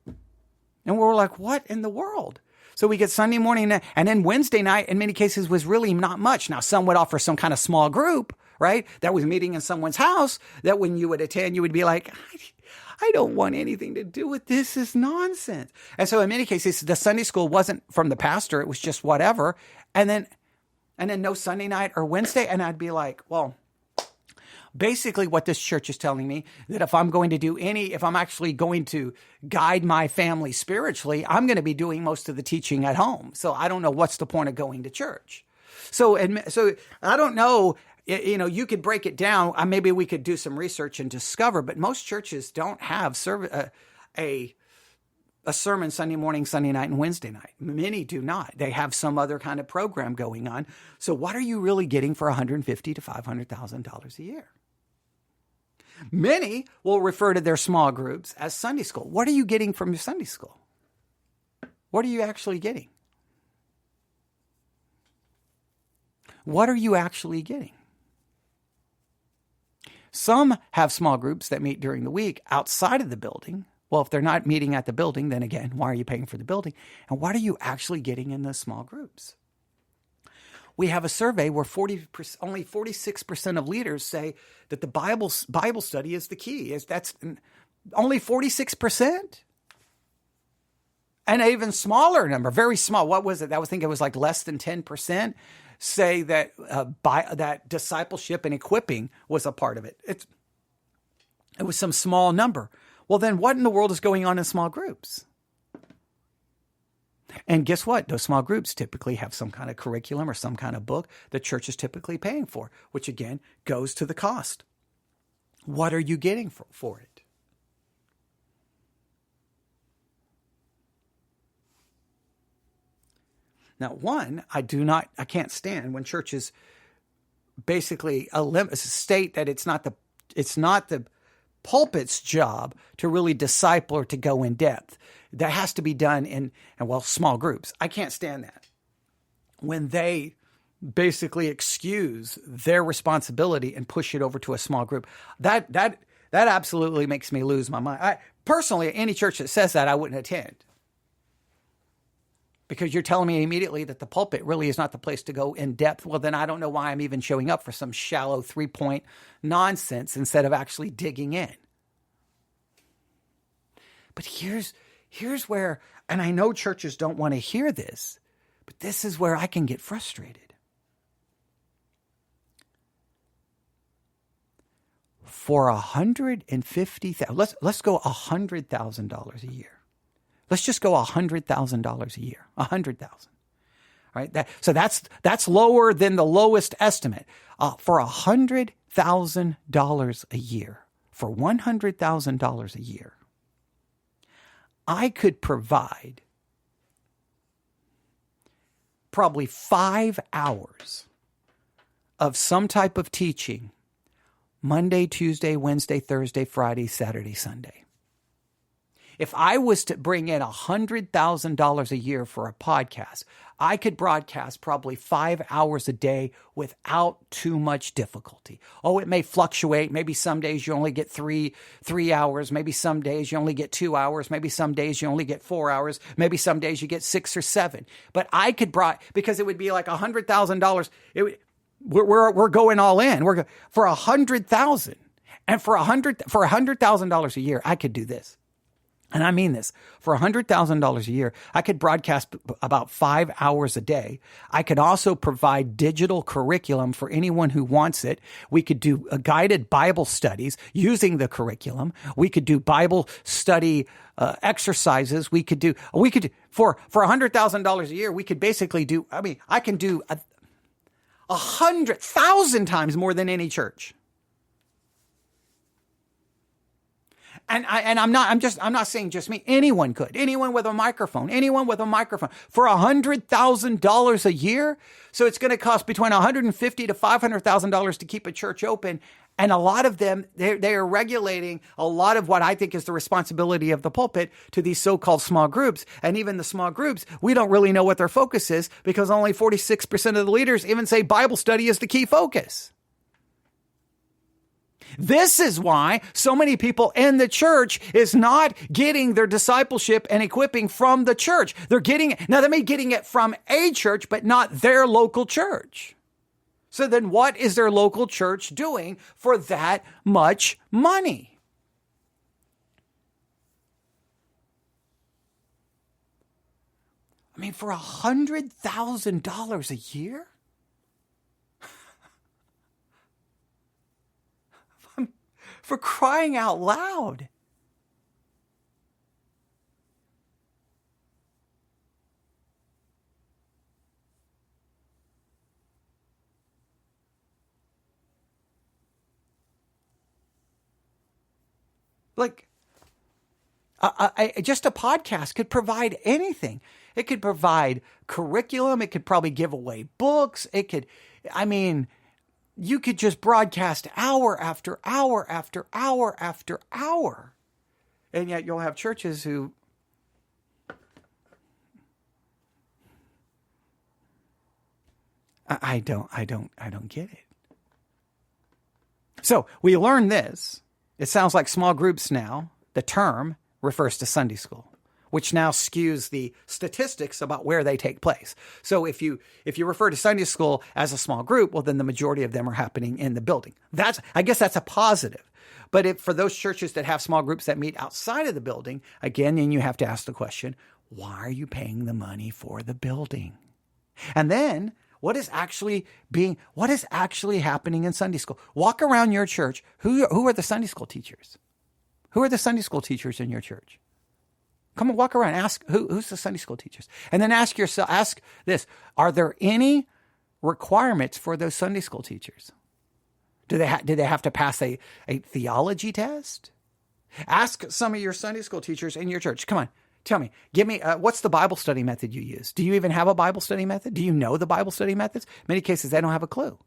And we were like, what in the world? So we get Sunday morning, and then Wednesday night, in many cases, was really not much. Now, some would offer some kind of small group, right? That was meeting in someone's house, that when you would attend, you would be like, I don't want anything to do with this. This is nonsense. And so in many cases, the Sunday school wasn't from the pastor. It was just whatever. And then no Sunday night or Wednesday. And I'd be like, well, basically what this church is telling me, that if I'm actually going to guide my family spiritually, I'm going to be doing most of the teaching at home. So I don't know what's the point of going to church. So I don't know. You could break it down. Maybe we could do some research and discover, but most churches don't have a sermon Sunday morning, Sunday night, and Wednesday night. Many do not. They have some other kind of program going on. So what are you really getting for $150,000 to $500,000 a year? Many will refer to their small groups as Sunday school. What are you getting from your Sunday school? What are you actually getting? What are you actually getting? Some have small groups that meet during the week outside of the building. Well, if they're not meeting at the building, then again, why are you paying for the building? And what are you actually getting in those small groups? We have a survey where only 46% of leaders say that the Bible study is the key. That's only 46%? And an even smaller number, very small. What was it? I think it was like less than 10%. Say that that discipleship and equipping was a part of it. It was some small number. Well, then what in the world is going on in small groups? And guess what? Those small groups typically have some kind of curriculum or some kind of book the church is typically paying for, which again goes to the cost. What are you getting for it? Now, one, I can't stand when churches basically state that it's not the pulpit's job to really disciple or to go in depth. That has to be done in small groups. I can't stand that. When they basically excuse their responsibility and push it over to a small group, that absolutely makes me lose my mind. Personally, any church that says that, I wouldn't attend. Because you're telling me immediately that the pulpit really is not the place to go in depth. Well, then I don't know why I'm even showing up for some shallow 3-point nonsense instead of actually digging in. But here's where, and I know churches don't want to hear this, but this is where I can get frustrated. For $150,000, let's go $100,000 a year. Let's just go $100,000 a year, 100,000. Right? So that's lower than the lowest estimate. For $100,000 a year, for $100,000 a year, I could provide probably 5 hours of some type of teaching Monday, Tuesday, Wednesday, Thursday, Friday, Saturday, Sunday. If I was to bring in $100,000 a year for a podcast, I could broadcast probably 5 hours a day without too much difficulty. Oh, it may fluctuate. Maybe some days you only get three hours. Maybe some days you only get 2 hours. Maybe some days you only get 4 hours. Maybe some days you get 6 or 7. But I could because it would be like $100,000. We're going all in. We're for $100,000, and for $100,000 a year, I could do this. And I mean this, for $100,000 a year, I could broadcast about 5 hours a day. I could also provide digital curriculum for anyone who wants it. We could do guided Bible studies using the curriculum. We could do Bible study exercises. We could do for $100,000 a year, we could basically I can do 100,000 times more than any church. And I'm not saying just me. Anyone could. Anyone with a microphone. For $100,000 a year. So it's going to cost between $150,000 to $500,000 to keep a church open. And a lot of them, they are regulating a lot of what I think is the responsibility of the pulpit to these so-called small groups. And even the small groups, we don't really know what their focus is because only 46% of the leaders even say Bible study is the key focus. This is why so many people in the church is not getting their discipleship and equipping from the church. They're getting it. Now, they may be getting it from a church, but not their local church. So then what is their local church doing for that much money? I mean, for $100,000 a year? For crying out loud. Like, just a podcast could provide anything. It could provide curriculum. It could probably give away books. You could just broadcast hour after hour after hour after hour. And yet you'll have churches who I don't get it. So we learned this. It sounds like small groups now, the term refers to Sunday school, which now skews the statistics about where they take place. So if you refer to Sunday school as a small group, well, then the majority of them are happening in the building. I guess that's a positive. But for those churches that have small groups that meet outside of the building, again, then you have to ask the question, why are you paying the money for the building? And then what is actually happening in Sunday school? Walk around your church. Who are the Sunday school teachers? Who are the Sunday school teachers in your church? Come on, walk around. Ask who's the Sunday school teachers, and then ask this: are there any requirements for those Sunday school teachers? Do they have to pass a theology test? Ask some of your Sunday school teachers in your church. Come on. Tell me, give me, what's the Bible study method you use? Do you even have a Bible study method? Do you know the Bible study methods? In many cases, they don't have a clue.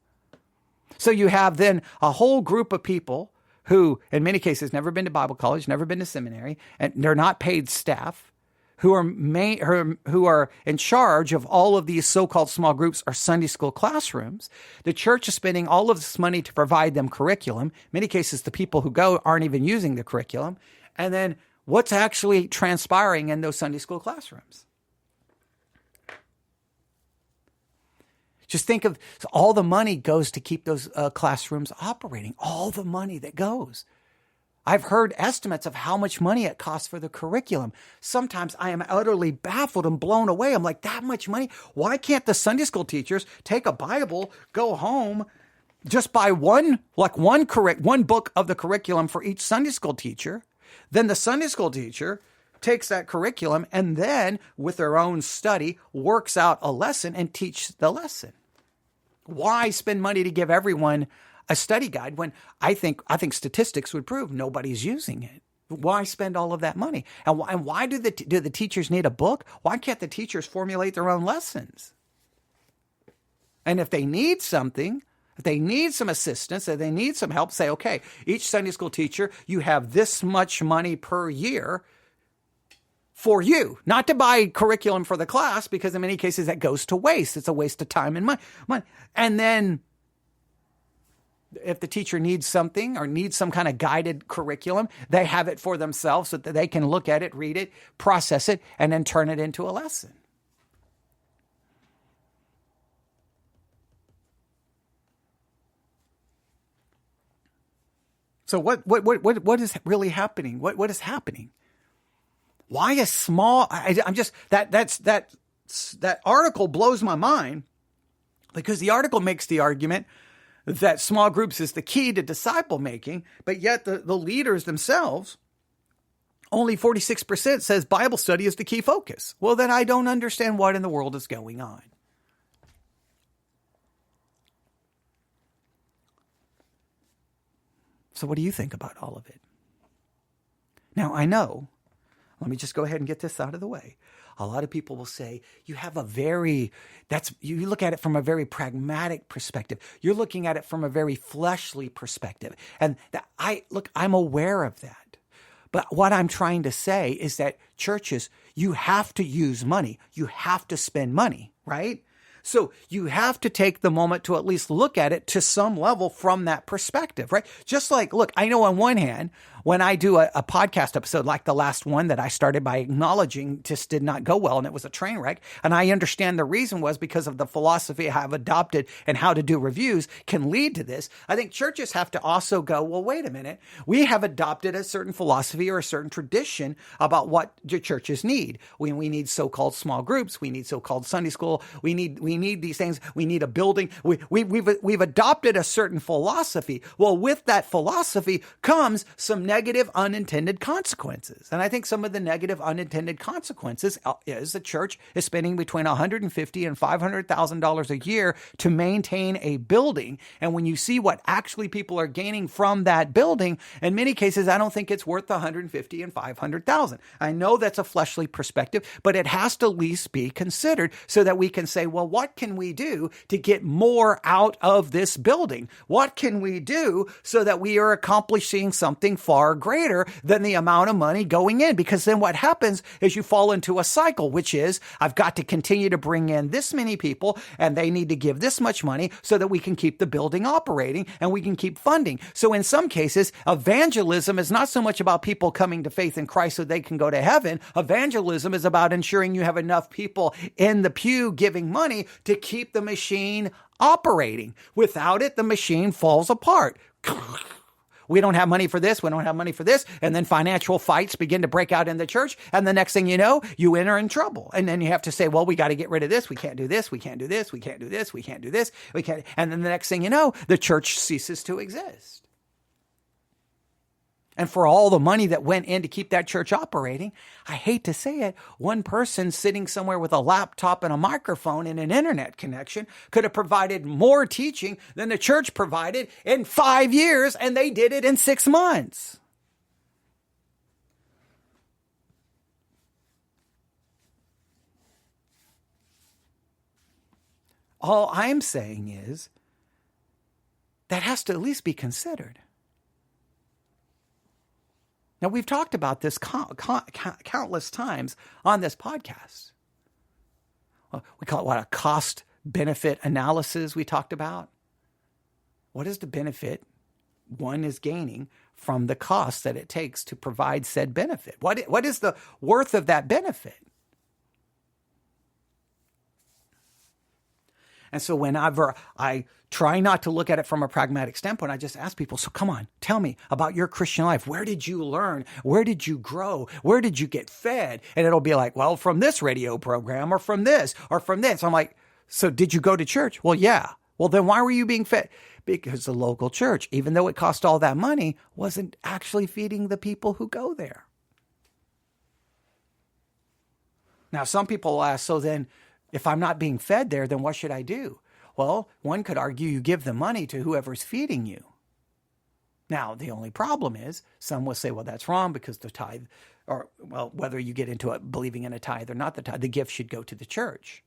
So you have then a whole group of people who, in many cases, never been to Bible college, never been to seminary, and they're not paid staff, who are in charge of all of these so-called small groups or Sunday school classrooms. The church is spending all of this money to provide them curriculum. In many cases, the people who go aren't even using the curriculum. And then what's actually transpiring in those Sunday school classrooms? Just think of all the money goes to keep those classrooms operating. All the money that goes. I've heard estimates of how much money it costs for the curriculum. Sometimes I am utterly baffled and blown away. I'm like, that much money? Why can't the Sunday school teachers take a Bible, go home, just buy one book of the curriculum for each Sunday school teacher? Then the Sunday school teacher takes that curriculum and then, with their own study, works out a lesson and teaches the lesson. Why spend money to give everyone a study guide when I think statistics would prove nobody's using it? Why spend all of that money? And why do the teachers need a book? Why can't the teachers formulate their own lessons? And if they need something, if they need some assistance, if they need some help, say, okay, each Sunday school teacher, you have this much money per year for you, not to buy curriculum for the class, because in many cases that goes to waste. It's a waste of time and money. And then if the teacher needs something or needs some kind of guided curriculum, they have it for themselves so that they can look at it, read it, process it, and then turn it into a lesson. So what is really happening? What is happening? Why is small? That article blows my mind, because the article makes the argument that small groups is the key to disciple making, but yet the leaders themselves, only 46% says Bible study is the key focus. Well, then I don't understand what in the world is going on. So what do you think about all of it? Now, I know, let me just go ahead and get this out of the way. A lot of people will say, you look at it from a very pragmatic perspective. You're looking at it from a very fleshly perspective. And I'm aware of that. But what I'm trying to say is that churches, you have to use money. You have to spend money, right? So you have to take the moment to at least look at it to some level from that perspective, right? Just like, look, I know on one hand, when I do a podcast episode like the last one that I started by acknowledging just did not go well and it was a train wreck, and I understand the reason was because of the philosophy I have adopted and how to do reviews can lead to this. I think churches have to also go, well, wait a minute. We have adopted a certain philosophy or a certain tradition about what your churches need. We need so-called small groups. We need so-called Sunday school. We need these things. We need a building. We've adopted a certain philosophy. Well, with that philosophy comes some negative unintended consequences. And I think some of the negative unintended consequences is the church is spending between $150,000 and $500,000 a year to maintain a building. And when you see what actually people are gaining from that building, in many cases, I don't think it's worth the $150,000 and $500,000. I know that's a fleshly perspective, but it has to at least be considered so that we can say, well, what can we do to get more out of this building? What can we do so that we are accomplishing something far greater than the amount of money going in? Because then what happens is you fall into a cycle, which is I've got to continue to bring in this many people and they need to give this much money so that we can keep the building operating and we can keep funding. So in some cases, evangelism is not so much about people coming to faith in Christ so they can go to heaven. Evangelism is about ensuring you have enough people in the pew giving money to keep the machine operating. Without it, the machine falls apart. We don't have money for this. We don't have money for this. And then financial fights begin to break out in the church. And the next thing you know, you enter in trouble. And then you have to say, well, we got to get rid of this. We can't do this. We can't do this. We can't do this. We can't do this. We can't. And then the next thing you know, the church ceases to exist. And for all the money that went in to keep that church operating, I hate to say it, one person sitting somewhere with a laptop and a microphone and an internet connection could have provided more teaching than the church provided in 5 years, and they did it in 6 months. All I'm saying is that has to at least be considered. Now, we've talked about this countless times on this podcast. We call it a cost-benefit analysis we talked about. What is the benefit one is gaining from the cost that it takes to provide said benefit? What is the worth of that benefit? And so whenever I try not to look at it from a pragmatic standpoint, I just ask people, so come on, tell me about your Christian life. Where did you learn? Where did you grow? Where did you get fed? And it'll be like, well, from this radio program or from this or from this. I'm like, so did you go to church? Well, yeah. Well, then why were you being fed? Because the local church, even though it cost all that money, wasn't actually feeding the people who go there. Now, some people will ask, so then if I'm not being fed there, then what should I do? Well, one could argue you give the money to whoever's feeding you. Now, the only problem is some will say, well, that's wrong because the tithe, or, well, whether you get into it believing in a tithe or not the tithe, the gift should go to the church.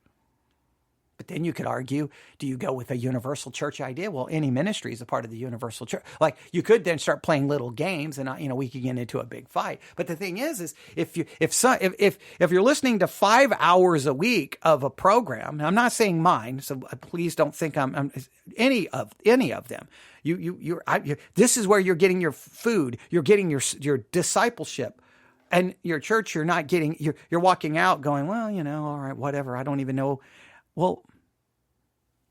But then you could argue, do you go with a universal church idea? Well, any ministry is a part of the universal church. Like you could then start playing little games and, we could get into a big fight. But the thing is if you're listening to 5 hours a week of a program, and I'm not saying mine, so please don't think I'm any of them. This is where you're getting your food. You're getting your discipleship. And your church, you're not getting, you're walking out going, well, all right, whatever. I don't even know. Well,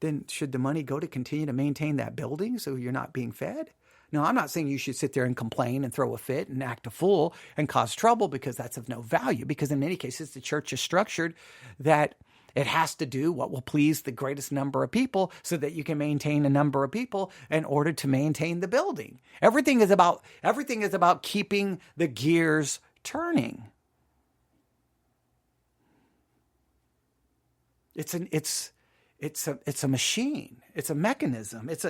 then should the money go to continue to maintain that building so you're not being fed? No, I'm not saying you should sit there and complain and throw a fit and act a fool and cause trouble because that's of no value. Because in many cases, the church is structured that it has to do what will please the greatest number of people so that you can maintain a number of people in order to maintain the building. Everything is about keeping the gears turning. It's it's a machine. It's a mechanism. It's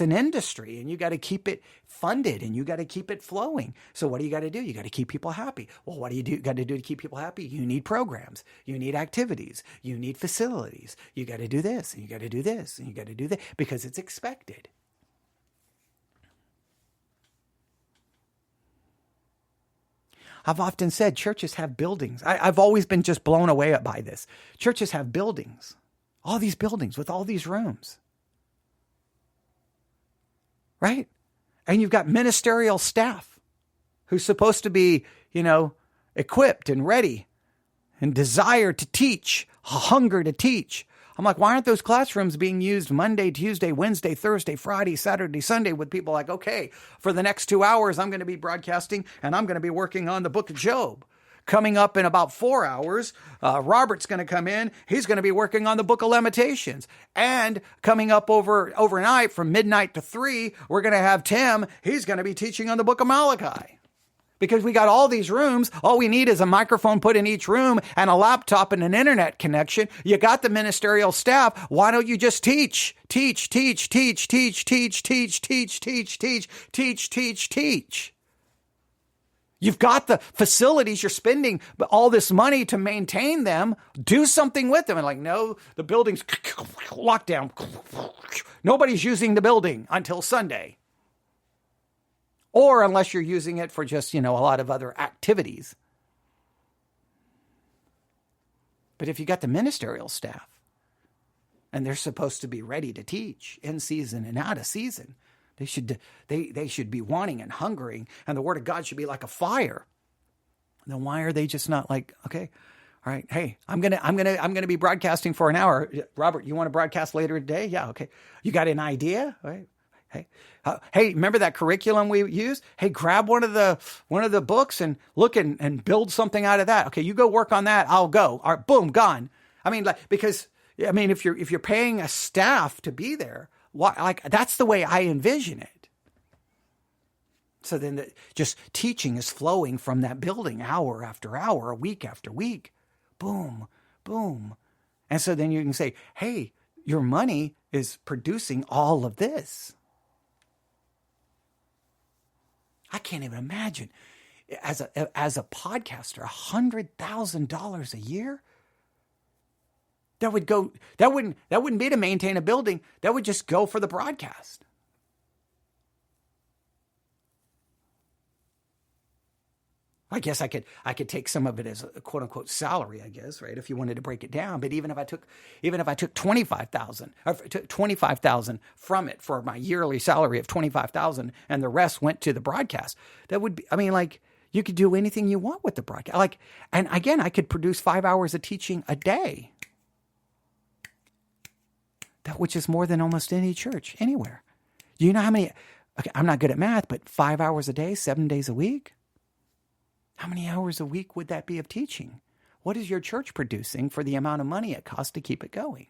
an industry, and you got to keep it funded, and you got to keep it flowing. So what do you got to do? You got to keep people happy. Well, what do you got to do to keep people happy? You need programs. You need activities. You need facilities. You got to do this, and you got to do this, and you got to do that because it's expected. I've often said churches have buildings. I've always been just blown away by this. Churches have buildings. All these buildings with all these rooms. Right? And you've got ministerial staff who's supposed to be, equipped and ready and desire to teach, a hunger to teach. I'm like, why aren't those classrooms being used Monday, Tuesday, Wednesday, Thursday, Friday, Saturday, Sunday with people like, okay, for the next 2 hours, I'm going to be broadcasting and I'm going to be working on the book of Job. Coming up in about 4 hours, Robert's going to come in. He's going to be working on the book of Lamentations. And coming up overnight from midnight to 3, we're going to have Tim. He's going to be teaching on the book of Malachi. Because we got all these rooms. All we need is a microphone put in each room and a laptop and an internet connection. You got the ministerial staff. Why don't you just teach? Teach. You've got the facilities, you're spending all this money to maintain them. Do something with them. And like, no, the building's locked down. Nobody's using the building until Sunday. Or unless you're using it for just, a lot of other activities. But if you got the ministerial staff and they're supposed to be ready to teach in season and out of season, they should be wanting and hungering, and the word of God should be like a fire. Then why are they just not like, okay, all right, hey, I'm gonna be broadcasting for an hour. Robert, you want to broadcast later today? Yeah, okay. You got an idea? All right. Hey, remember that curriculum we used? Hey, grab one of the books and look and build something out of that. Okay, you go work on that. I'll go. All right, boom, gone. I mean, if you're paying a staff to be there. That's the way I envision it. So then just teaching is flowing from that building hour after hour, week after week. Boom, boom. And so then you can say, hey, your money is producing all of this. I can't even imagine as a podcaster, $100,000 a year. That wouldn't be to maintain a building. That would just go for the broadcast. I guess I could take some of it as a quote unquote salary, I guess, right? If you wanted to break it down. But even if I took $25,000 from it for my yearly salary of $25,000 and the rest went to the broadcast, that would be, you could do anything you want with the broadcast. And again, I could produce 5 hours of teaching a day. Which is more than almost any church anywhere. Do you know how many, okay, I'm not good at math, but 5 hours a day, 7 days a week? How many hours a week would that be of teaching? What is your church producing for the amount of money it costs to keep it going?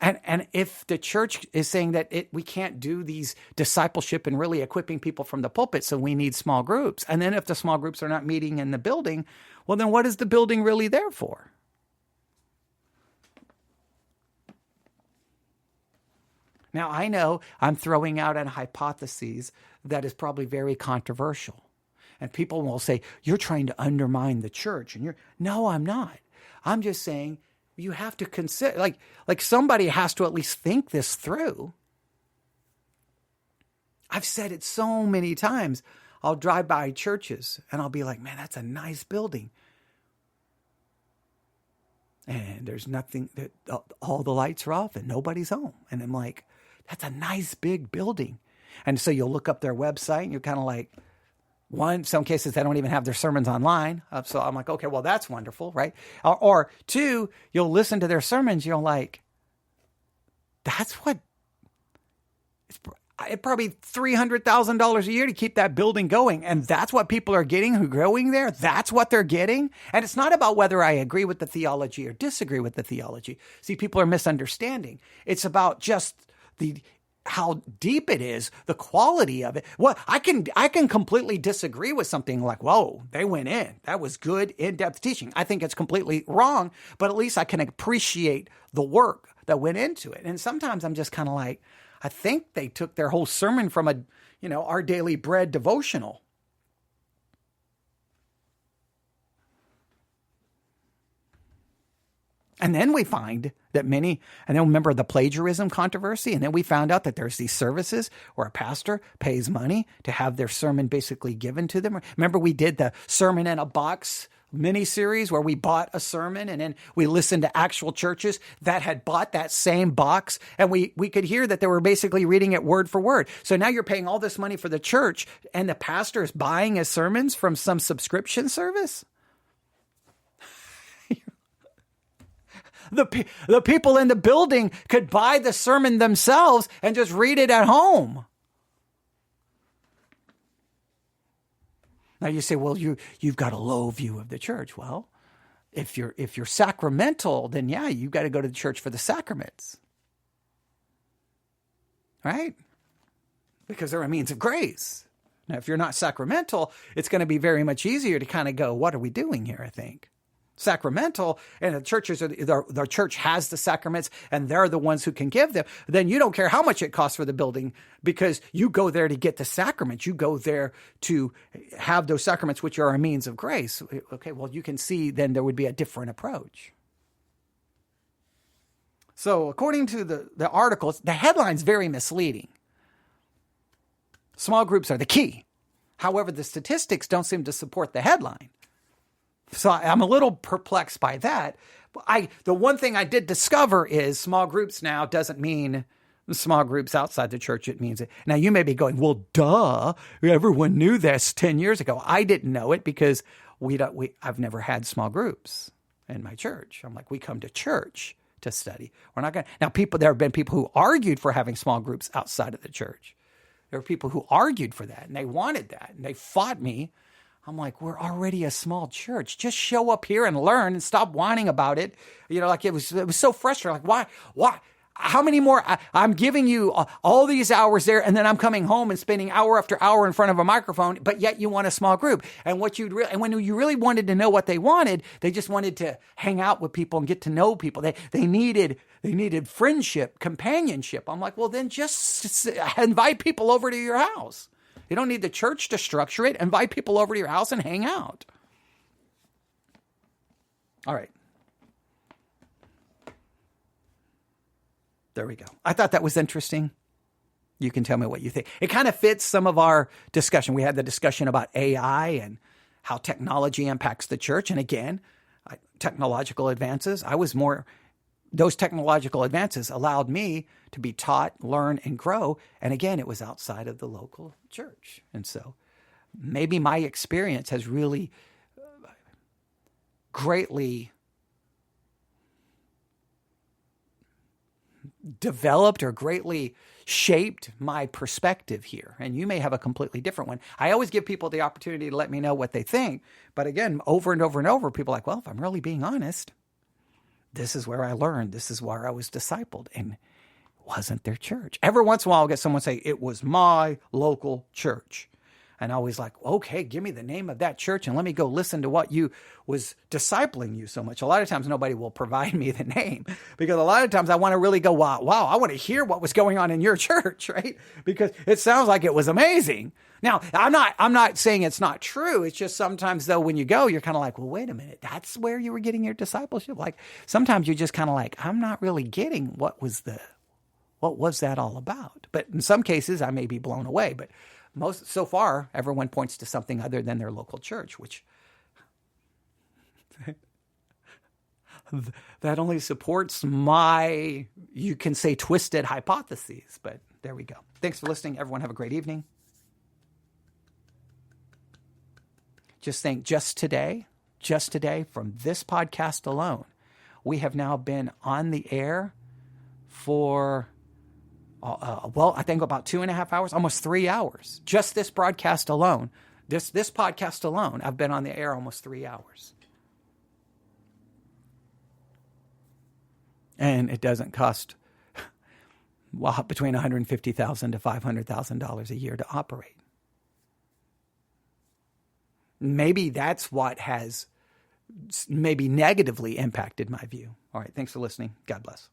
And if the church is saying that we can't do these discipleship and really equipping people from the pulpit, so we need small groups. And then if the small groups are not meeting in the building, well, then what is the building really there for? Now, I know I'm throwing out a hypothesis that is probably very controversial. And people will say, you're trying to undermine the church. And no, I'm not. I'm just saying you have to consider, like somebody has to at least think this through. I've said it so many times. I'll drive by churches and I'll be like, man, that's a nice building. And there's nothing, all the lights are off and nobody's home. And I'm like, that's a nice big building. And so you'll look up their website and you're kind of like, one, some cases they don't even have their sermons online. So I'm like, okay, well, that's wonderful, right? Or two, you'll listen to their sermons. You're like, that's what, it's probably $300,000 a year to keep that building going. And that's what people are getting who are growing there. That's what they're getting. And it's not about whether I agree with the theology or disagree with the theology. See, people are misunderstanding. It's about just how deep it is, the quality of it. Well, I can completely disagree with something like, whoa, they went in. That was good, in-depth teaching. I think it's completely wrong, but at least I can appreciate the work that went into it. And sometimes I'm just kind of like, I think they took their whole sermon from Our Daily Bread devotional. And then we find that and then remember the plagiarism controversy, and then we found out that there's these services where a pastor pays money to have their sermon basically given to them. Remember we did the Sermon in a Box mini-series where we bought a sermon and then we listened to actual churches that had bought that same box, and we could hear that they were basically reading it word for word. So now you're paying all this money for the church and the pastor is buying his sermons from some subscription service? The people in the building could buy the sermon themselves and just read it at home. Now you say, well, you've got a low view of the church. Well, if you're sacramental, then yeah, you've got to go to the church for the sacraments. Right? Because they're a means of grace. Now, if you're not sacramental, it's going to be very much easier to kind of go, what are we doing here, I think? Sacramental, and the church has the sacraments and they're the ones who can give them, then you don't care how much it costs for the building because you go there to get the sacraments. You go there to have those sacraments, which are a means of grace. Okay, well, you can see then there would be a different approach. So according to the articles, the headline's very misleading. Small groups are the key. However, the statistics don't seem to support the headline. So I'm a little perplexed by that. The one thing I did discover is small groups now doesn't mean small groups outside the church. It means it. Now you may be going, well, duh, everyone knew this 10 years ago. I didn't know it because I've never had small groups in my church. I'm like, we come to church to study. We're not going to. Now there have been people who argued for having small groups outside of the church. There were people who argued for that and they wanted that and they fought me. I'm like, we're already a small church. Just show up here and learn and stop whining about it. Like it was so frustrating. Like, why? How many more? I'm giving you all these hours there, and then I'm coming home and spending hour after hour in front of a microphone, but yet you want a small group. And when you really wanted to know what they wanted, they just wanted to hang out with people and get to know people. They needed friendship, companionship. I'm like, well, then just invite people over to your house. You don't need the church to structure it. Invite people over to your house and hang out. All right. There we go. I thought that was interesting. You can tell me what you think. It kind of fits some of our discussion. We had the discussion about AI and how technology impacts the church. And again, technological advances. Those technological advances allowed me to be taught, learn, and grow. And again, it was outside of the local church. And so maybe my experience has really greatly developed or greatly shaped my perspective here. And you may have a completely different one. I always give people the opportunity to let me know what they think. But again, over and over and over, people are like, well, if I'm really being honest, this is where I learned. This is where I was discipled. And it wasn't their church. Every once in a while, I'll get someone say, it was my local church. And I always like, okay, give me the name of that church and let me go listen to what you was discipling you so much. A lot of times nobody will provide me the name because a lot of times I want to really go, wow, I want to hear what was going on in your church, right? Because it sounds like it was amazing. Now, I'm not saying it's not true. It's just sometimes though, when you go, you're kind of like, well, wait a minute, that's where you were getting your discipleship. Like sometimes you're just kind of like, I'm not really getting what was that all about? But in some cases I may be blown away, but so far, everyone points to something other than their local church, which that only supports my, you can say, twisted hypotheses. But there we go. Thanks for listening. Everyone have a great evening. Just think, just today, from this podcast alone, we have now been on the air for I think about 2.5 hours, almost 3 hours. Just this broadcast alone, this podcast alone, I've been on the air almost 3 hours. And it doesn't cost between $150,000 to $500,000 a year to operate. Maybe that's what has maybe negatively impacted my view. All right, thanks for listening. God bless.